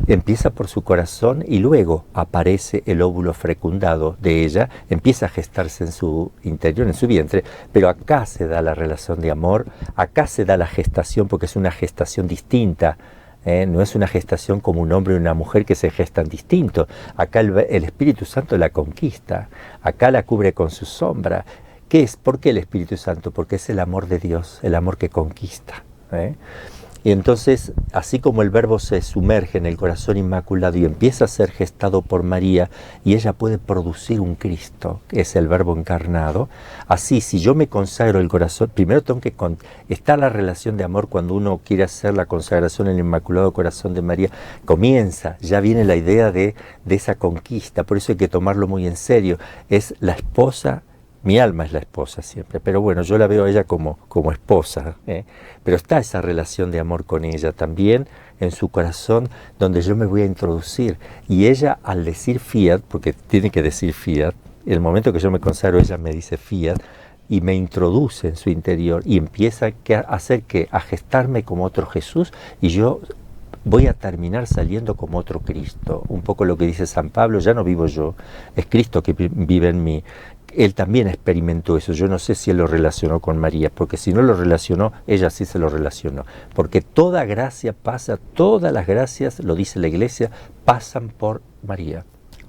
Empieza por su corazón y luego aparece el óvulo fecundado de ella, empieza a gestarse en su interior, en su vientre, pero acá se da la relación de amor, acá se da la gestación, porque es una gestación distinta No es una gestación como un hombre y una mujer que se gestan distintos. Acá el Espíritu Santo la conquista, acá la cubre con su sombra. ¿Qué es? ¿Por qué el Espíritu Santo? Porque es el amor de Dios, el amor que conquista. Y entonces, así como el Verbo se sumerge en el corazón inmaculado y empieza a ser gestado por María, y ella puede producir un Cristo, que es el Verbo encarnado, así si yo me consagro el corazón, primero tengo que está la relación de amor cuando uno quiere hacer la consagración en el Inmaculado Corazón de María, comienza, ya viene la idea de esa conquista, por eso hay que tomarlo muy en serio, es la esposa. Mi alma es la esposa siempre, pero bueno, yo la veo a ella como esposa, pero está esa relación de amor con ella también en su corazón, donde yo me voy a introducir. Y ella, al decir fiat, porque tiene que decir fiat, en el momento que yo me consagro, ella me dice fiat, y me introduce en su interior, y empieza a gestarme como otro Jesús, y yo voy a terminar saliendo como otro Cristo. Un poco lo que dice San Pablo, ya no vivo yo, es Cristo que vive en mí. Él también experimentó eso, yo no sé si él lo relacionó con María, porque si no lo relacionó, ella sí se lo relacionó. Porque toda gracia pasa, todas las gracias, lo dice la Iglesia, pasan por María.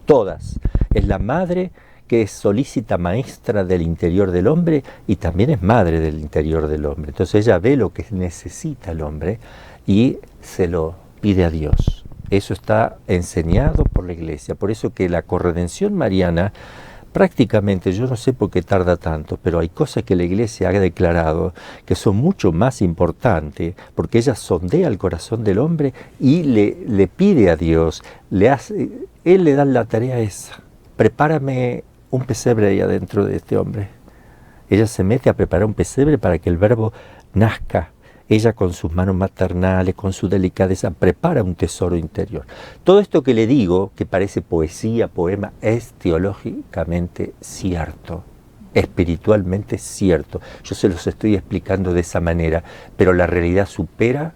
Todas. Es la madre que es solícita maestra del interior del hombre y también es madre del interior del hombre. Entonces ella ve lo que necesita el hombre y se lo pide a Dios. Eso está enseñado por la Iglesia. Por eso que la corredención mariana, prácticamente, yo no sé por qué tarda tanto, pero hay cosas que la Iglesia ha declarado que son mucho más importantes, porque ella sondea el corazón del hombre y le pide a Dios, él le da la tarea esa, prepárame un pesebre ahí adentro de este hombre. Ella se mete a preparar un pesebre para que el Verbo nazca. Ella con sus manos maternales, con su delicadeza, prepara un tesoro interior. Todo esto que le digo, que parece poesía, poema, es teológicamente cierto, espiritualmente cierto. Yo se los estoy explicando de esa manera, pero la realidad supera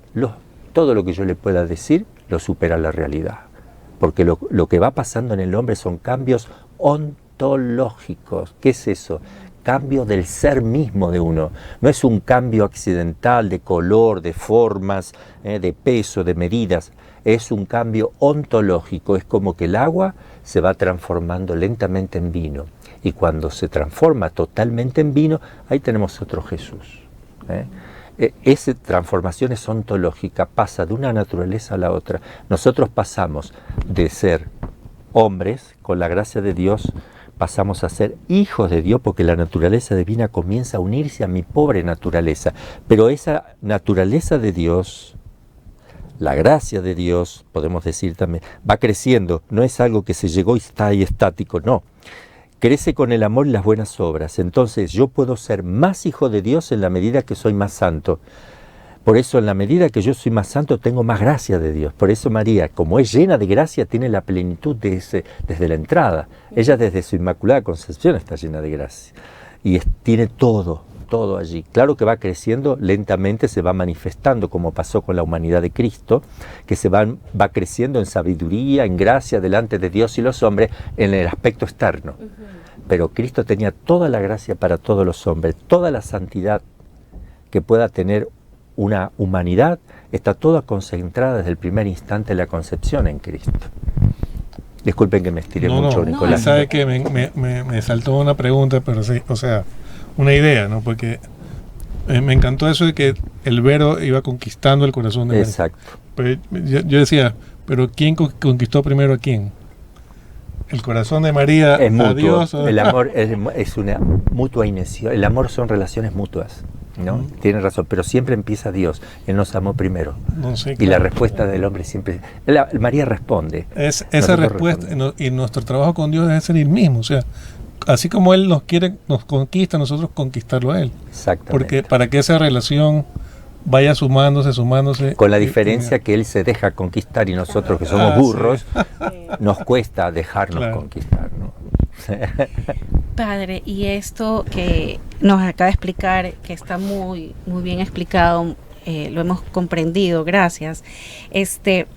todo lo que yo le pueda decir, lo supera la realidad. Porque lo que va pasando en el hombre son cambios ontológicos. ¿Qué es eso? Cambio del ser mismo de uno. No es un cambio accidental de color, de formas, de peso, de medidas. Es un cambio ontológico. Es como que el agua se va transformando lentamente en vino. Y cuando se transforma totalmente en vino, ahí tenemos otro Jesús. Esa transformación es ontológica, pasa de una naturaleza a la otra. Nosotros pasamos de ser hombres, con la gracia de Dios, pasamos a ser hijos de Dios, porque la naturaleza divina comienza a unirse a mi pobre naturaleza. Pero esa naturaleza de Dios, la gracia de Dios, podemos decir también, va creciendo. No es algo que se llegó y está ahí estático, no. Crece con el amor y las buenas obras. Entonces yo puedo ser más hijo de Dios en la medida que soy más santo. Por eso, en la medida que yo soy más santo, tengo más gracia de Dios. Por eso María, como es llena de gracia, tiene la plenitud desde la entrada. Ella desde su Inmaculada Concepción está llena de gracia. Y tiene todo allí. Claro que va creciendo, lentamente se va manifestando, como pasó con la humanidad de Cristo, que va creciendo en sabiduría, en gracia, delante de Dios y los hombres, en el aspecto externo. Pero Cristo tenía toda la gracia para todos los hombres, toda la santidad que pueda tener una humanidad, está toda concentrada desde el primer instante de la concepción en Cristo. Disculpen que me estiré mucho, Nicolás. Sabe que me saltó una pregunta, pero sí, o sea, una idea, ¿no? Porque me encantó eso de que el Verbo iba conquistando el corazón de María. Exacto. Pero yo decía, pero ¿quién conquistó primero a quién? El corazón de María es mutuo. A Dios. El amor es una mutua inexión. El amor son relaciones mutuas, ¿no? Tiene razón, pero siempre empieza Dios. Él nos amó primero. No sé, y claro. la respuesta del hombre siempre... María responde. Esa respuesta, y nuestro trabajo con Dios debe ser el mismo. O sea, así como Él nos conquista, nosotros conquistarlo a Él. Exactamente. Porque para que esa relación vaya sumándose. Con la diferencia que Él se deja conquistar y nosotros que somos burros, nos cuesta dejarnos conquistar, ¿no? Padre, y esto que nos acaba de explicar, que está muy, muy bien explicado, lo hemos comprendido, gracias. En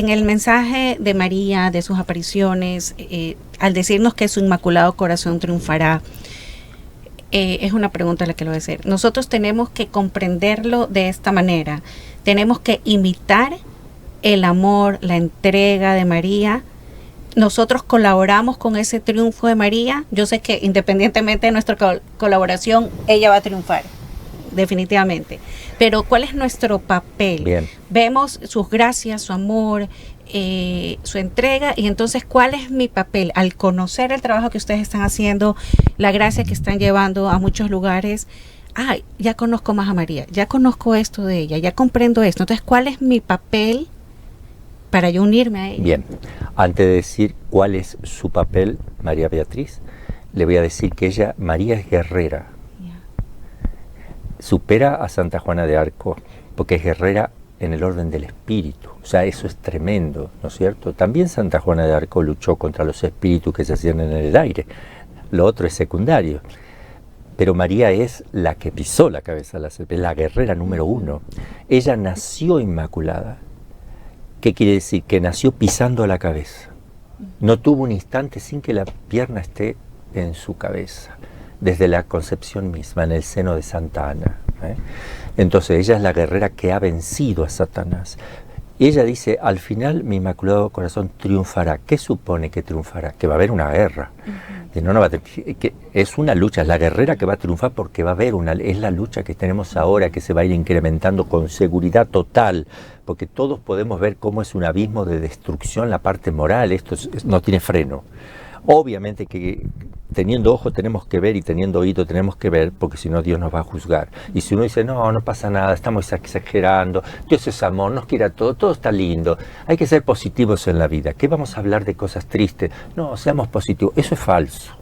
el mensaje de María, de sus apariciones, al decirnos que su Inmaculado Corazón triunfará, es una pregunta la que lo voy a hacer. Nosotros tenemos que comprenderlo de esta manera. Tenemos que imitar el amor, la entrega de María. Nosotros colaboramos con ese triunfo de María. Yo sé que independientemente de nuestra colaboración, ella va a triunfar, definitivamente. Pero ¿cuál es nuestro papel? Bien. Vemos sus gracias, su amor, su entrega, y entonces ¿cuál es mi papel? Al conocer el trabajo que ustedes están haciendo, la gracia que están llevando a muchos lugares, ya conozco más a María, ya conozco esto de ella, ya comprendo esto. Entonces, ¿cuál es mi papel para yo unirme a ella? Bien, antes de decir cuál es su papel, María Beatriz, le voy a decir que María es guerrera. Supera a Santa Juana de Arco, porque es guerrera en el orden del espíritu. O sea, eso es tremendo, ¿no es cierto? También Santa Juana de Arco luchó contra los espíritus que se hacían en el aire. Lo otro es secundario. Pero María es la que pisó la cabeza de la serpiente, la guerrera número 1. Ella nació inmaculada. ¿Qué quiere decir? Que nació pisando la cabeza. No tuvo un instante sin que la pierna esté en su cabeza, desde la concepción misma, en el seno de Santa Ana. Entonces ella es la guerrera que ha vencido a Satanás. Y ella dice, al final mi Inmaculado Corazón triunfará. ¿Qué supone que triunfará? Que va a haber una guerra. Que es una lucha, es la guerrera que va a triunfar porque va a haber es la lucha que tenemos ahora, que se va a ir incrementando con seguridad total, porque todos podemos ver cómo es un abismo de destrucción la parte moral. Esto no tiene freno. Obviamente que teniendo ojo tenemos que ver y teniendo oído tenemos que ver, porque si no Dios nos va a juzgar. Y si uno dice, no pasa nada, estamos exagerando, Dios es amor, nos quiere a todo está lindo, hay que ser positivos en la vida. ¿Qué vamos a hablar de cosas tristes? No, seamos positivos. Eso es falso.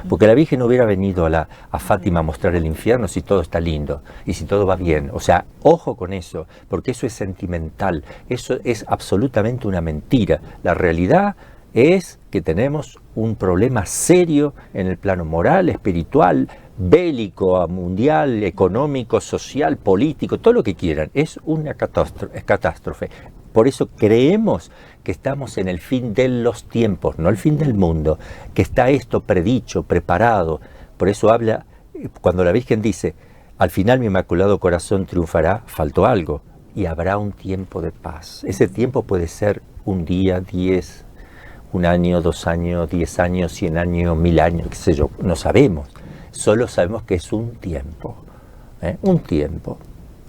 Porque la Virgen no hubiera venido a Fátima a mostrar el infierno si todo está lindo y si todo va bien. O sea, ojo con eso, porque eso es sentimental, eso es absolutamente una mentira. La realidad es que tenemos un problema serio en el plano moral, espiritual, bélico, mundial, económico, social, político, todo lo que quieran. Es una catástrofe. Por eso creemos que estamos en el fin de los tiempos, no el fin del mundo, que está esto predicho, preparado. Por eso habla, cuando la Virgen dice, al final mi Inmaculado Corazón triunfará, faltó algo, y habrá un tiempo de paz. Ese tiempo puede ser un día, 10, un año, 2 años, 10 años, 100 años, 1000 años, qué sé yo, no sabemos. Solo sabemos que es un tiempo, un tiempo,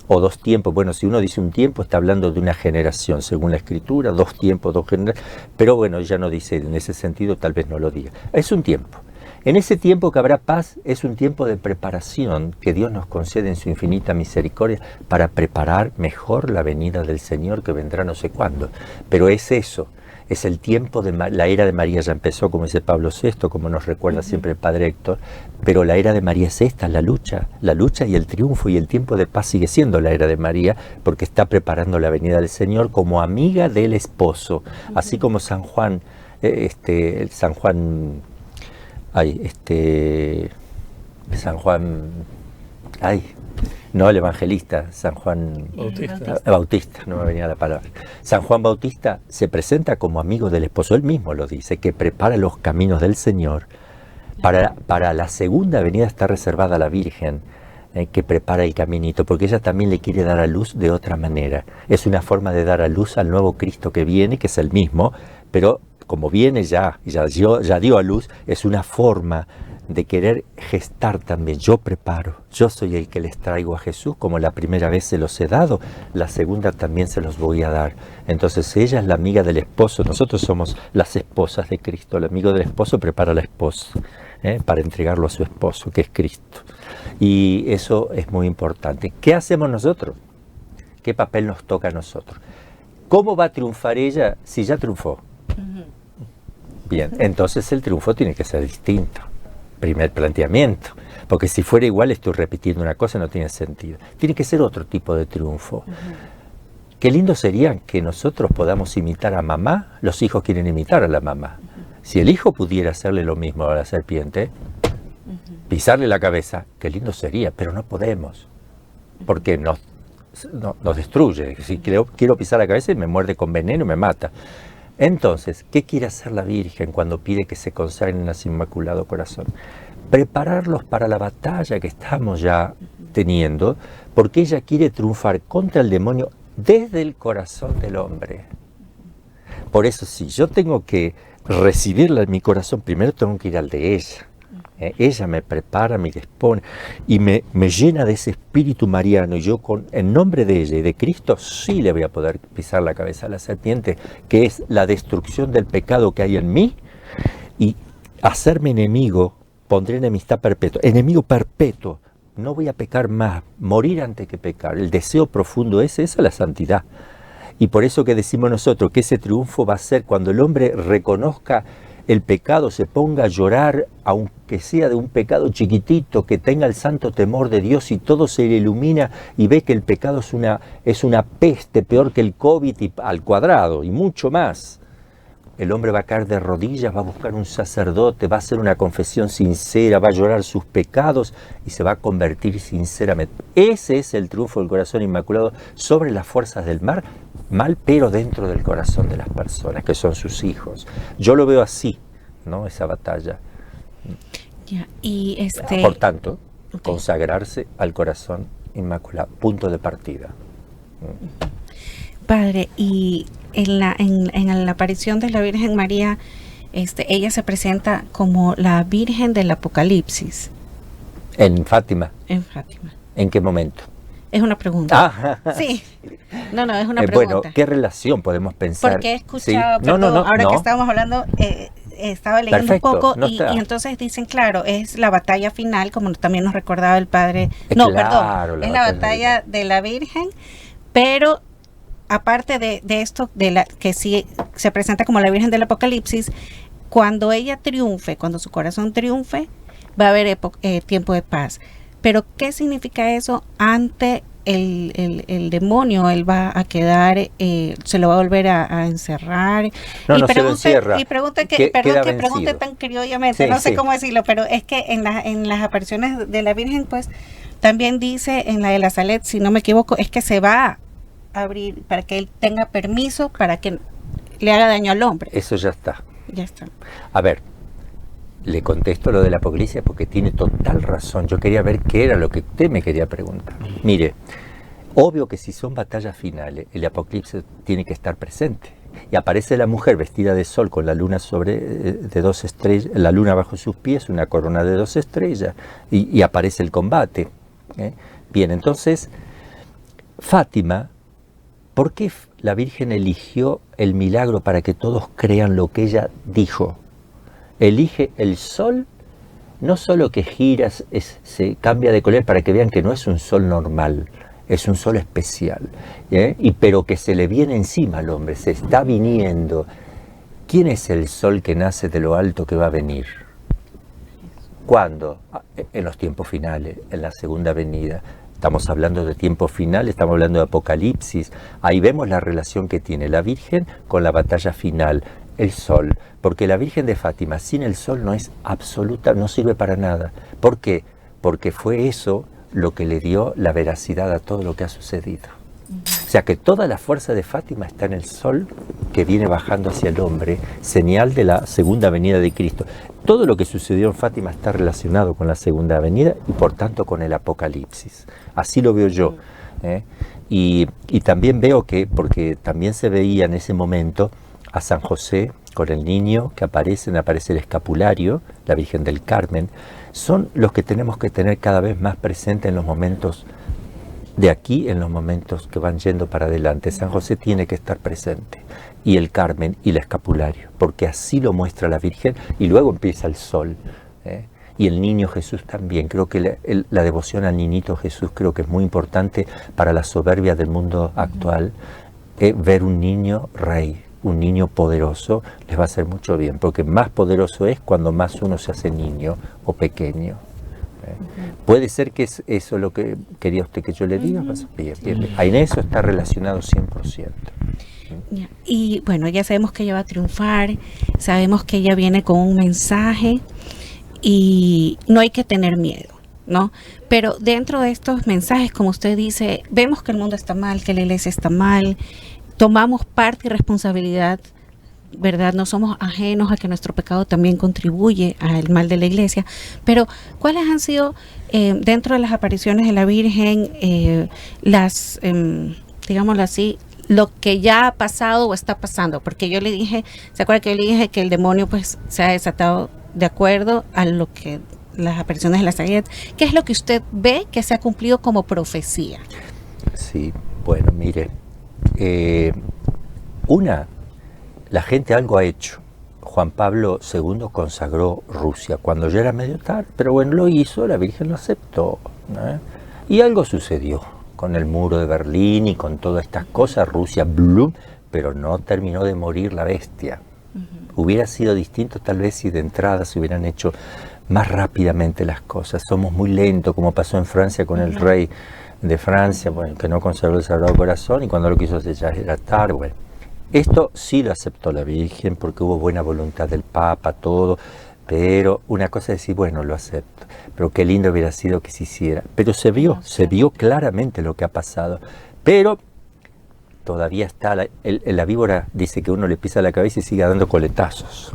o 2 tiempos. Bueno, si uno dice un tiempo, está hablando de una generación, según la Escritura, 2 tiempos, 2 generaciones, pero bueno, ya no dice en ese sentido, tal vez no lo diga. Es un tiempo. En ese tiempo que habrá paz, es un tiempo de preparación que Dios nos concede en su infinita misericordia para preparar mejor la venida del Señor, que vendrá no sé cuándo. Pero es eso. Es el tiempo de la era de María, ya empezó, como dice Pablo VI, como nos recuerda siempre el Padre Héctor, pero la era de María es esta, la lucha y el triunfo, y el tiempo de paz sigue siendo la era de María, porque está preparando la venida del Señor como amiga del esposo, así como San Juan, no el evangelista, San Juan Bautista, no me venía la palabra. San Juan Bautista se presenta como amigo del esposo, él mismo lo dice, que prepara los caminos del Señor. Para la segunda venida está reservada a la Virgen, que prepara el caminito, porque ella también le quiere dar a luz de otra manera. Es una forma de dar a luz al nuevo Cristo que viene, que es el mismo, pero como viene ya dio a luz, es una forma de querer gestar también. Yo preparo, yo soy el que les traigo a Jesús, como la primera vez se los he dado, la segunda también se los voy a dar. Entonces ella es la amiga del esposo, nosotros somos las esposas de Cristo. El amigo del esposo prepara a la esposa para entregarlo a su esposo, que es Cristo. Y eso es muy importante. ¿Qué hacemos nosotros? ¿Qué papel nos toca a nosotros? ¿Cómo va a triunfar ella si ya triunfó? Bien, entonces el triunfo tiene que ser distinto. Primer planteamiento, porque si fuera igual estoy repitiendo una cosa, no tiene sentido. Tiene que ser otro tipo de triunfo. Qué lindo sería que nosotros podamos imitar a mamá, los hijos quieren imitar a la mamá. Si el hijo pudiera hacerle lo mismo a la serpiente, pisarle la cabeza, qué lindo sería, pero no podemos, porque nos destruye. Si quiero pisar la cabeza y me muerde con veneno y me mata. Entonces, ¿qué quiere hacer la Virgen cuando pide que se consagren a su Inmaculado Corazón? prepararlos para la batalla que estamos ya teniendo, porque ella quiere triunfar contra el demonio desde el corazón del hombre. Por eso, si yo tengo que recibirla en mi corazón, primero tengo que ir al de ella. Ella me prepara, me dispone y me llena de ese espíritu mariano, y yo en nombre de ella y de Cristo sí le voy a poder pisar la cabeza a la serpiente, que es la destrucción del pecado que hay en mí, y hacerme enemigo. Pondré enemistad perpetua, enemigo perpetuo. No voy a pecar más, morir antes que pecar. El deseo profundo esa es la santidad. Y por eso que decimos nosotros que ese triunfo va a ser cuando el hombre reconozca el pecado, se ponga a llorar, aunque sea de un pecado chiquitito, que tenga el santo temor de Dios, y todo se le ilumina y ve que el pecado es una peste peor que el COVID y al cuadrado y mucho más. El hombre va a caer de rodillas, va a buscar un sacerdote, va a hacer una confesión sincera, va a llorar sus pecados y se va a convertir sinceramente. Ese es el triunfo del corazón inmaculado sobre las fuerzas del mal, pero dentro del corazón de las personas, que son sus hijos. Yo lo veo así, ¿no? Esa batalla. Ya, y por tanto, consagrarse al corazón inmaculado, punto de partida. Padre, y en la aparición de la Virgen María, ella se presenta como la Virgen del Apocalipsis. En Fátima. En Fátima. ¿En qué momento? Es una pregunta. Sí. No, es una pregunta. Bueno, ¿qué relación podemos pensar? Porque he escuchado, sí. Ahora que estábamos hablando, estaba leyendo un poco y entonces dicen, claro, es la batalla final, como también nos recordaba el Padre. Es la batalla de la Virgen, pero aparte de esto, que sí se presenta como la Virgen del Apocalipsis, cuando ella triunfe, cuando su corazón triunfe, va a haber tiempo de paz. Pero ¿qué significa eso ante el demonio? Él va a quedar, se lo va a volver a encerrar. No se lo encierra. Y pregunte que pregunte tan criollamente, no sé cómo decirlo, pero es que en las apariciones de la Virgen, pues, también dice en la de la Salet, si no me equivoco, es que se va a abrir para que él tenga permiso para que le haga daño al hombre. Eso ya está. Ya está. A ver, le contesto lo del Apocalipsis porque tiene total razón. Yo quería ver qué era lo que usted me quería preguntar. Mire, obvio que si son batallas finales, el Apocalipsis tiene que estar presente. Y aparece la mujer vestida de sol con la luna de 2 estrellas, la luna bajo sus pies, una corona de 2 estrellas, y aparece el combate. Bien, entonces, Fátima, ¿por qué la Virgen eligió el milagro para que todos crean lo que ella dijo? Elige el sol, no solo que gira, se cambia de color para que vean que no es un sol normal, es un sol especial, pero que se le viene encima al hombre, se está viniendo. ¿Quién es el sol que nace de lo alto que va a venir? ¿Cuándo? En los tiempos finales, en la segunda venida. Estamos hablando de tiempos finales, estamos hablando de Apocalipsis. Ahí vemos la relación que tiene la Virgen con la batalla final. El sol, porque la Virgen de Fátima sin el sol no es absoluta, no sirve para nada. ¿Por qué? Porque fue eso lo que le dio la veracidad a todo lo que ha sucedido. O sea que toda la fuerza de Fátima está en el sol que viene bajando hacia el hombre, señal de la segunda venida de Cristo. Todo lo que sucedió en Fátima está relacionado con la segunda venida y por tanto con el Apocalipsis. Así lo veo yo. Y también veo que, porque también se veía en ese momento a San José con el niño que aparece el escapulario, la Virgen del Carmen, son los que tenemos que tener cada vez más presente en los momentos de aquí, en los momentos que van yendo para adelante. San José tiene que estar presente, y el Carmen y el escapulario, porque así lo muestra la Virgen, y luego empieza el sol, y el niño Jesús también. Creo que la devoción al niñito Jesús creo que es muy importante para la soberbia del mundo actual. Ver un niño rey, un niño poderoso, les va a hacer mucho bien, porque más poderoso es cuando más uno se hace niño o pequeño. Puede ser que es eso lo que quería usted que yo le diga. Bien. En eso está relacionado 100%. Y bueno, ya sabemos que ella va a triunfar, sabemos que ella viene con un mensaje y no hay que tener miedo, ¿no? Pero dentro de estos mensajes, como usted dice, vemos que el mundo está mal, que la iglesia está mal, tomamos parte y responsabilidad ¿verdad? No somos ajenos a que nuestro pecado también contribuye al mal de la iglesia, pero ¿cuáles han sido dentro de las apariciones de la Virgen digámoslo así, lo que ya ha pasado o está pasando? Porque yo le dije, ¿se acuerda que yo le dije que el demonio pues se ha desatado de acuerdo a lo que las apariciones de la Sayed? ¿Qué es lo que usted ve que se ha cumplido como profecía? Sí, bueno, mire, la gente algo ha hecho. Juan Pablo II consagró Rusia cuando ya era medio tarde, pero bueno, lo hizo, la Virgen lo aceptó, ¿no? Y algo sucedió con el muro de Berlín y con todas estas cosas, Rusia, blum, pero no terminó de morir la bestia. Hubiera sido distinto tal vez si de entrada se hubieran hecho más rápidamente las cosas. Somos muy lentos, como pasó en Francia con el rey de Francia, bueno, que no conservó el Sagrado Corazón, y cuando lo quiso hacer ya era tarde. Bueno, esto sí lo aceptó la Virgen porque hubo buena voluntad del Papa, todo, pero una cosa es decir, bueno, lo acepto, pero qué lindo hubiera sido que se hiciera. Pero se vio claramente lo que ha pasado, pero todavía está, la víbora dice que uno le pisa la cabeza y sigue dando coletazos,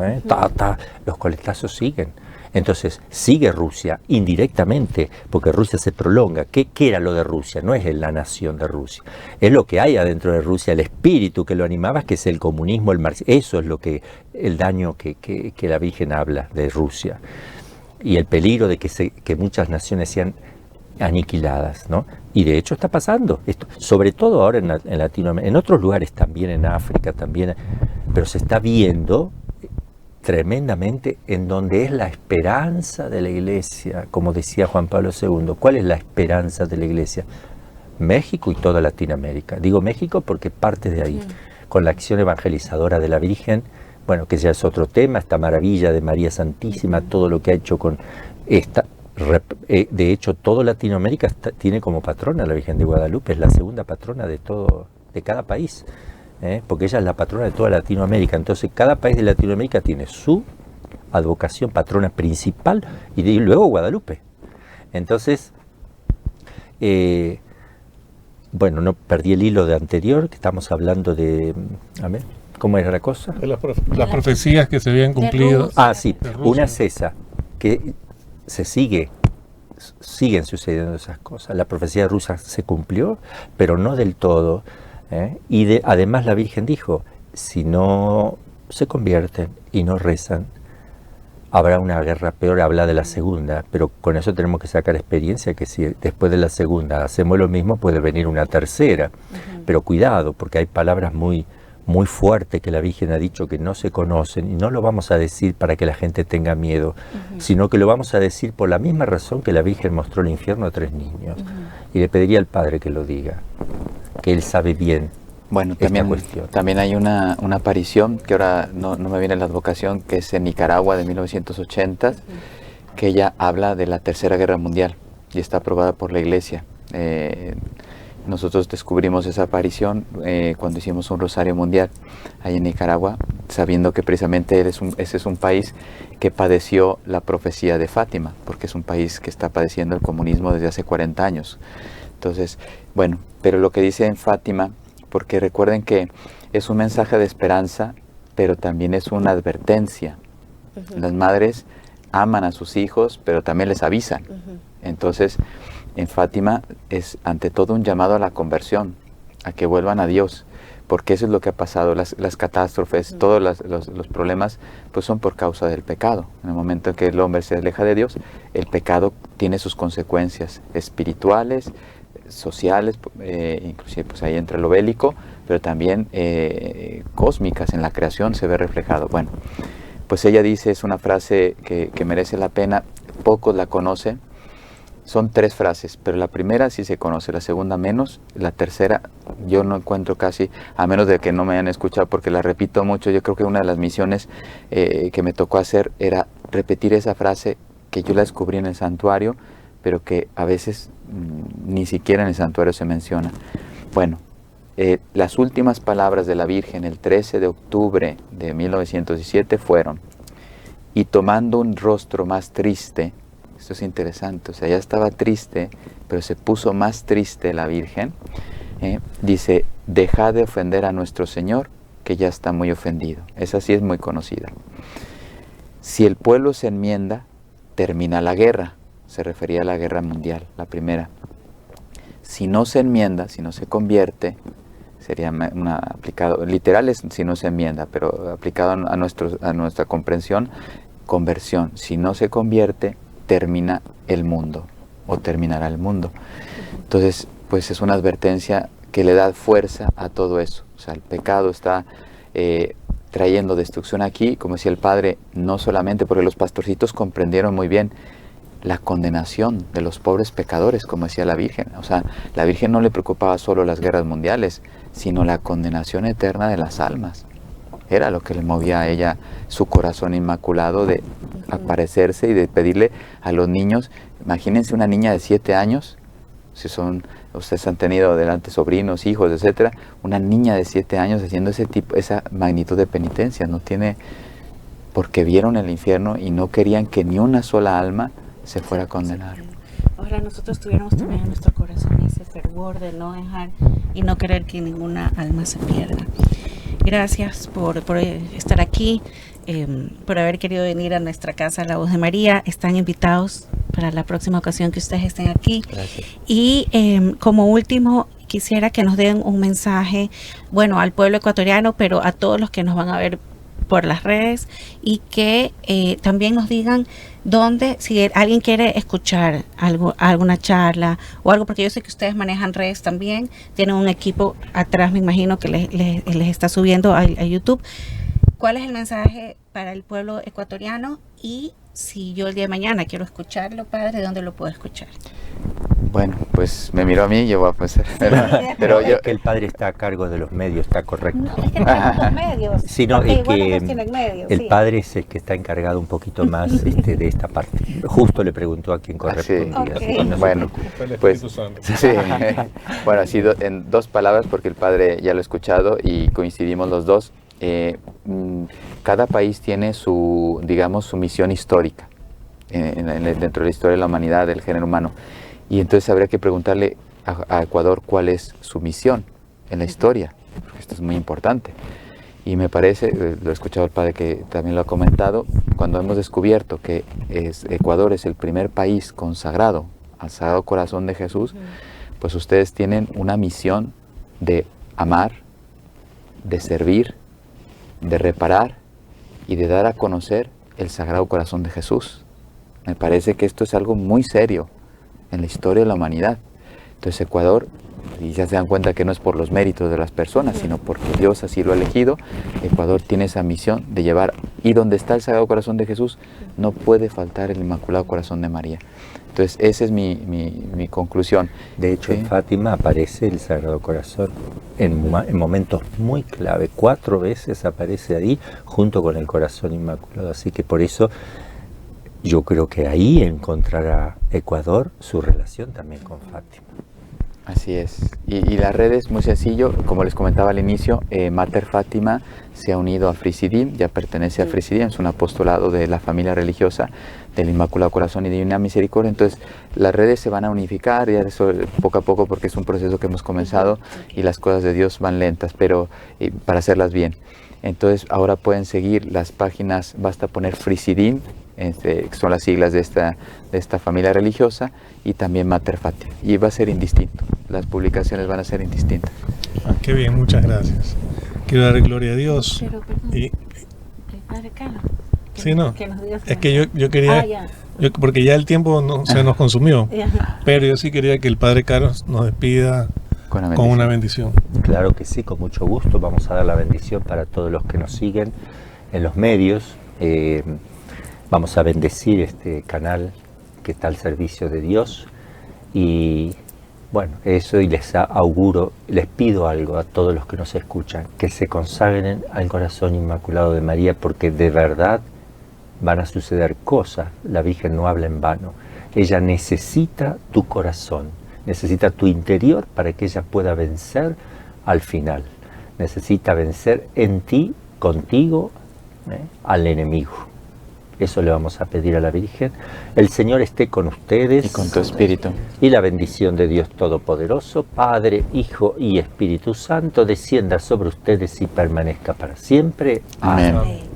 los coletazos siguen. Entonces sigue Rusia indirectamente, porque Rusia se prolonga. ¿Qué era lo de Rusia? No es la nación de Rusia, es lo que hay adentro de Rusia, el espíritu que lo animaba, que es el comunismo, el marxismo. Eso es el daño que la Virgen habla de Rusia, y el peligro de que muchas naciones sean aniquiladas, ¿no? Y de hecho está pasando esto, sobre todo ahora en Latinoamérica, en otros lugares también, en África también, pero se está viendo tremendamente en donde es la esperanza de la iglesia, como decía Juan Pablo II. ¿Cuál es la esperanza de la iglesia? México y toda Latinoamérica. Digo México porque parte de ahí, con la acción evangelizadora de la Virgen, bueno, que ya es otro tema, esta maravilla de María Santísima, todo lo que ha hecho con esta. De hecho, toda Latinoamérica tiene como patrona a la Virgen de Guadalupe, es la segunda patrona de cada país. Porque ella es la patrona de toda Latinoamérica. Entonces cada país de Latinoamérica tiene su advocación, patrona principal, y luego Guadalupe. Entonces, bueno, no perdí el hilo de anterior, que estamos hablando de... A ver, ¿cómo era la cosa? De las profecías que se habían cumplido. Sí, una es esa, que siguen sucediendo esas cosas. La profecía rusa se cumplió, pero no del todo. Y además la Virgen dijo, si no se convierten y no rezan, habrá una guerra peor. Habla de la segunda, pero con eso tenemos que sacar experiencia, que si después de la segunda hacemos lo mismo, puede venir una tercera. Pero cuidado, porque hay palabras muy, muy fuertes que la Virgen ha dicho que no se conocen, y no lo vamos a decir para que la gente tenga miedo, sino que lo vamos a decir por la misma razón que la Virgen mostró el infierno a 3 niños. Y le pediría al Padre que lo diga, que él sabe bien. Bueno, también hay una aparición que ahora no me viene la advocación, que es en Nicaragua de 1980, que ella habla de la Tercera Guerra Mundial y está aprobada por la Iglesia. Nosotros descubrimos esa aparición cuando hicimos un rosario mundial ahí en Nicaragua, sabiendo que precisamente ese es un país que padeció la profecía de Fátima, porque es un país que está padeciendo el comunismo desde hace 40 años. Entonces, bueno, pero lo que dice en Fátima, porque recuerden que es un mensaje de esperanza, pero también es una advertencia. Las madres aman a sus hijos, pero también les avisan. Entonces, en Fátima es ante todo un llamado a la conversión, a que vuelvan a Dios, porque eso es lo que ha pasado. Las catástrofes, todos los problemas, pues son por causa del pecado. En el momento en que el hombre se aleja de Dios, el pecado tiene sus consecuencias espirituales, sociales, inclusive pues ahí entra lo bélico, pero también cósmicas, en la creación se ve reflejado. Bueno, pues ella dice, es una frase que merece la pena, pocos la conocen. Son 3 frases, pero la primera sí se conoce, la segunda menos, la tercera yo no encuentro casi, a menos de que no me hayan escuchado, porque la repito mucho. Yo creo que una de las misiones que me tocó hacer era repetir esa frase, que yo la descubrí en el santuario, pero que a veces ni siquiera en el santuario se menciona. Bueno, las últimas palabras de la Virgen el 13 de octubre de 1917 fueron: y tomando un rostro más triste. Esto es interesante, o sea, ya estaba triste, pero se puso más triste la Virgen. Dice, dejad de ofender a nuestro Señor, que ya está muy ofendido. Esa sí es muy conocida. Si el pueblo se enmienda, termina la guerra. Se refería a la guerra mundial, la primera. Si no se enmienda, si no se convierte, sería aplicado, literal es si no se enmienda, pero aplicado a nuestra comprensión, conversión. Si no se convierte, termina el mundo, o terminará el mundo. Entonces, pues es una advertencia que le da fuerza a todo eso. O sea, el pecado está trayendo destrucción aquí, como decía el Padre, no solamente porque los pastorcitos comprendieron muy bien la condenación de los pobres pecadores, como decía la Virgen. O sea, la Virgen no le preocupaba solo las guerras mundiales, sino la condenación eterna de las almas. Era lo que le movía a ella su corazón inmaculado de aparecerse y de pedirle a los niños. Imagínense una niña de 7 años, si ustedes han tenido delante sobrinos, hijos, etcétera, una niña de 7 años haciendo esa magnitud de penitencia. No tiene, porque vieron el infierno y no querían que ni una sola alma se fuera a condenar. Ojalá nosotros tuviéramos también en nuestro corazón ese fervor de no dejar y no querer que ninguna alma se pierda. Gracias por estar aquí, por haber querido venir a nuestra casa, La Voz de María. Están invitados para la próxima ocasión que ustedes estén aquí. Gracias. Y como último, quisiera que nos den un mensaje, bueno, al pueblo ecuatoriano, pero a todos los que nos van a ver por las redes, y que también nos digan dónde, si alguien quiere escuchar alguna charla o algo, porque yo sé que ustedes manejan redes también, tienen un equipo atrás, me imagino, que les está subiendo a YouTube. ¿Cuál es el mensaje para el pueblo ecuatoriano? Y si yo el día de mañana quiero escucharlo, Padre, ¿dónde lo puedo escuchar? Bueno, pues me miró a mí y yo voy a pasar. Pero es que el Padre está a cargo de los medios, está correcto. No, es que tenemos medios. Sí, no, Okay, es que medios, el sí. Padre es el que está encargado un poquito más de esta parte. Justo le preguntó a quien correspondía. Sí. Así que no se Bueno, preocupe. pues sí. Bueno, así en 2 palabras, porque el Padre ya lo ha escuchado y coincidimos los dos. Cada país tiene su misión histórica dentro de la historia de la humanidad, del género humano. Y entonces habría que preguntarle a Ecuador cuál es su misión en la historia, porque esto es muy importante. Y me parece, lo he escuchado el Padre que también lo ha comentado, cuando hemos descubierto que Ecuador es el primer país consagrado al Sagrado Corazón de Jesús, pues ustedes tienen una misión de amar, de servir, de reparar y de dar a conocer el Sagrado Corazón de Jesús. Me parece que esto es algo muy serio en la historia de la humanidad. Entonces Ecuador, y ya se dan cuenta que no es por los méritos de las personas, sino porque Dios así lo ha elegido, Ecuador tiene esa misión de llevar, y donde está el Sagrado Corazón de Jesús, no puede faltar el Inmaculado Corazón de María. Entonces esa es mi conclusión. De hecho, ¿Sí? en Fátima aparece el Sagrado Corazón en momentos muy clave. 4 veces aparece ahí junto con el Corazón Inmaculado. Así que por eso yo creo que ahí encontrará Ecuador su relación también con Fátima. Así es. Y las redes, muy sencillo, como les comentaba al inicio, Mater Fátima se ha unido a Frisidim, ya pertenece a Frisidim, es un apostolado de la familia religiosa del Inmaculado Corazón y Divina Misericordia. Entonces las redes se van a unificar, ya eso poco a poco, porque es un proceso que hemos comenzado y las cosas de Dios van lentas, pero para hacerlas bien. Entonces ahora pueden seguir las páginas, basta poner Frisidim, que son las siglas de esta familia religiosa, y también Mater Fátima. Y va a ser indistinto, las publicaciones van a ser indistintas. Qué bien, muchas gracias. Quiero dar gloria a Dios. Pero, perdón, Y, el Padre Carlos. sí, no, Que nos diga su es que yo quería, ya. porque ya el tiempo se nos consumió, Ya. pero yo sí quería que el Padre Carlos nos despida con una bendición. Claro que sí, con mucho gusto. Vamos a dar la bendición para todos los que nos siguen en los medios. Vamos a bendecir este canal que está al servicio de Dios. Y bueno, eso, y les auguro, les pido algo a todos los que nos escuchan, que se consagren al Corazón Inmaculado de María, porque de verdad van a suceder cosas. La Virgen no habla en vano. Ella necesita tu corazón, necesita tu interior para que ella pueda vencer al final. Necesita vencer en ti, contigo, al enemigo. Eso le vamos a pedir a la Virgen. El Señor esté con ustedes. Y con tu espíritu. Y la bendición de Dios Todopoderoso, Padre, Hijo y Espíritu Santo, descienda sobre ustedes y permanezca para siempre. Amén.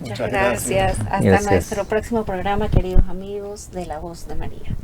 Muchas gracias. Hasta nuestro próximo programa, queridos amigos de La Voz de María.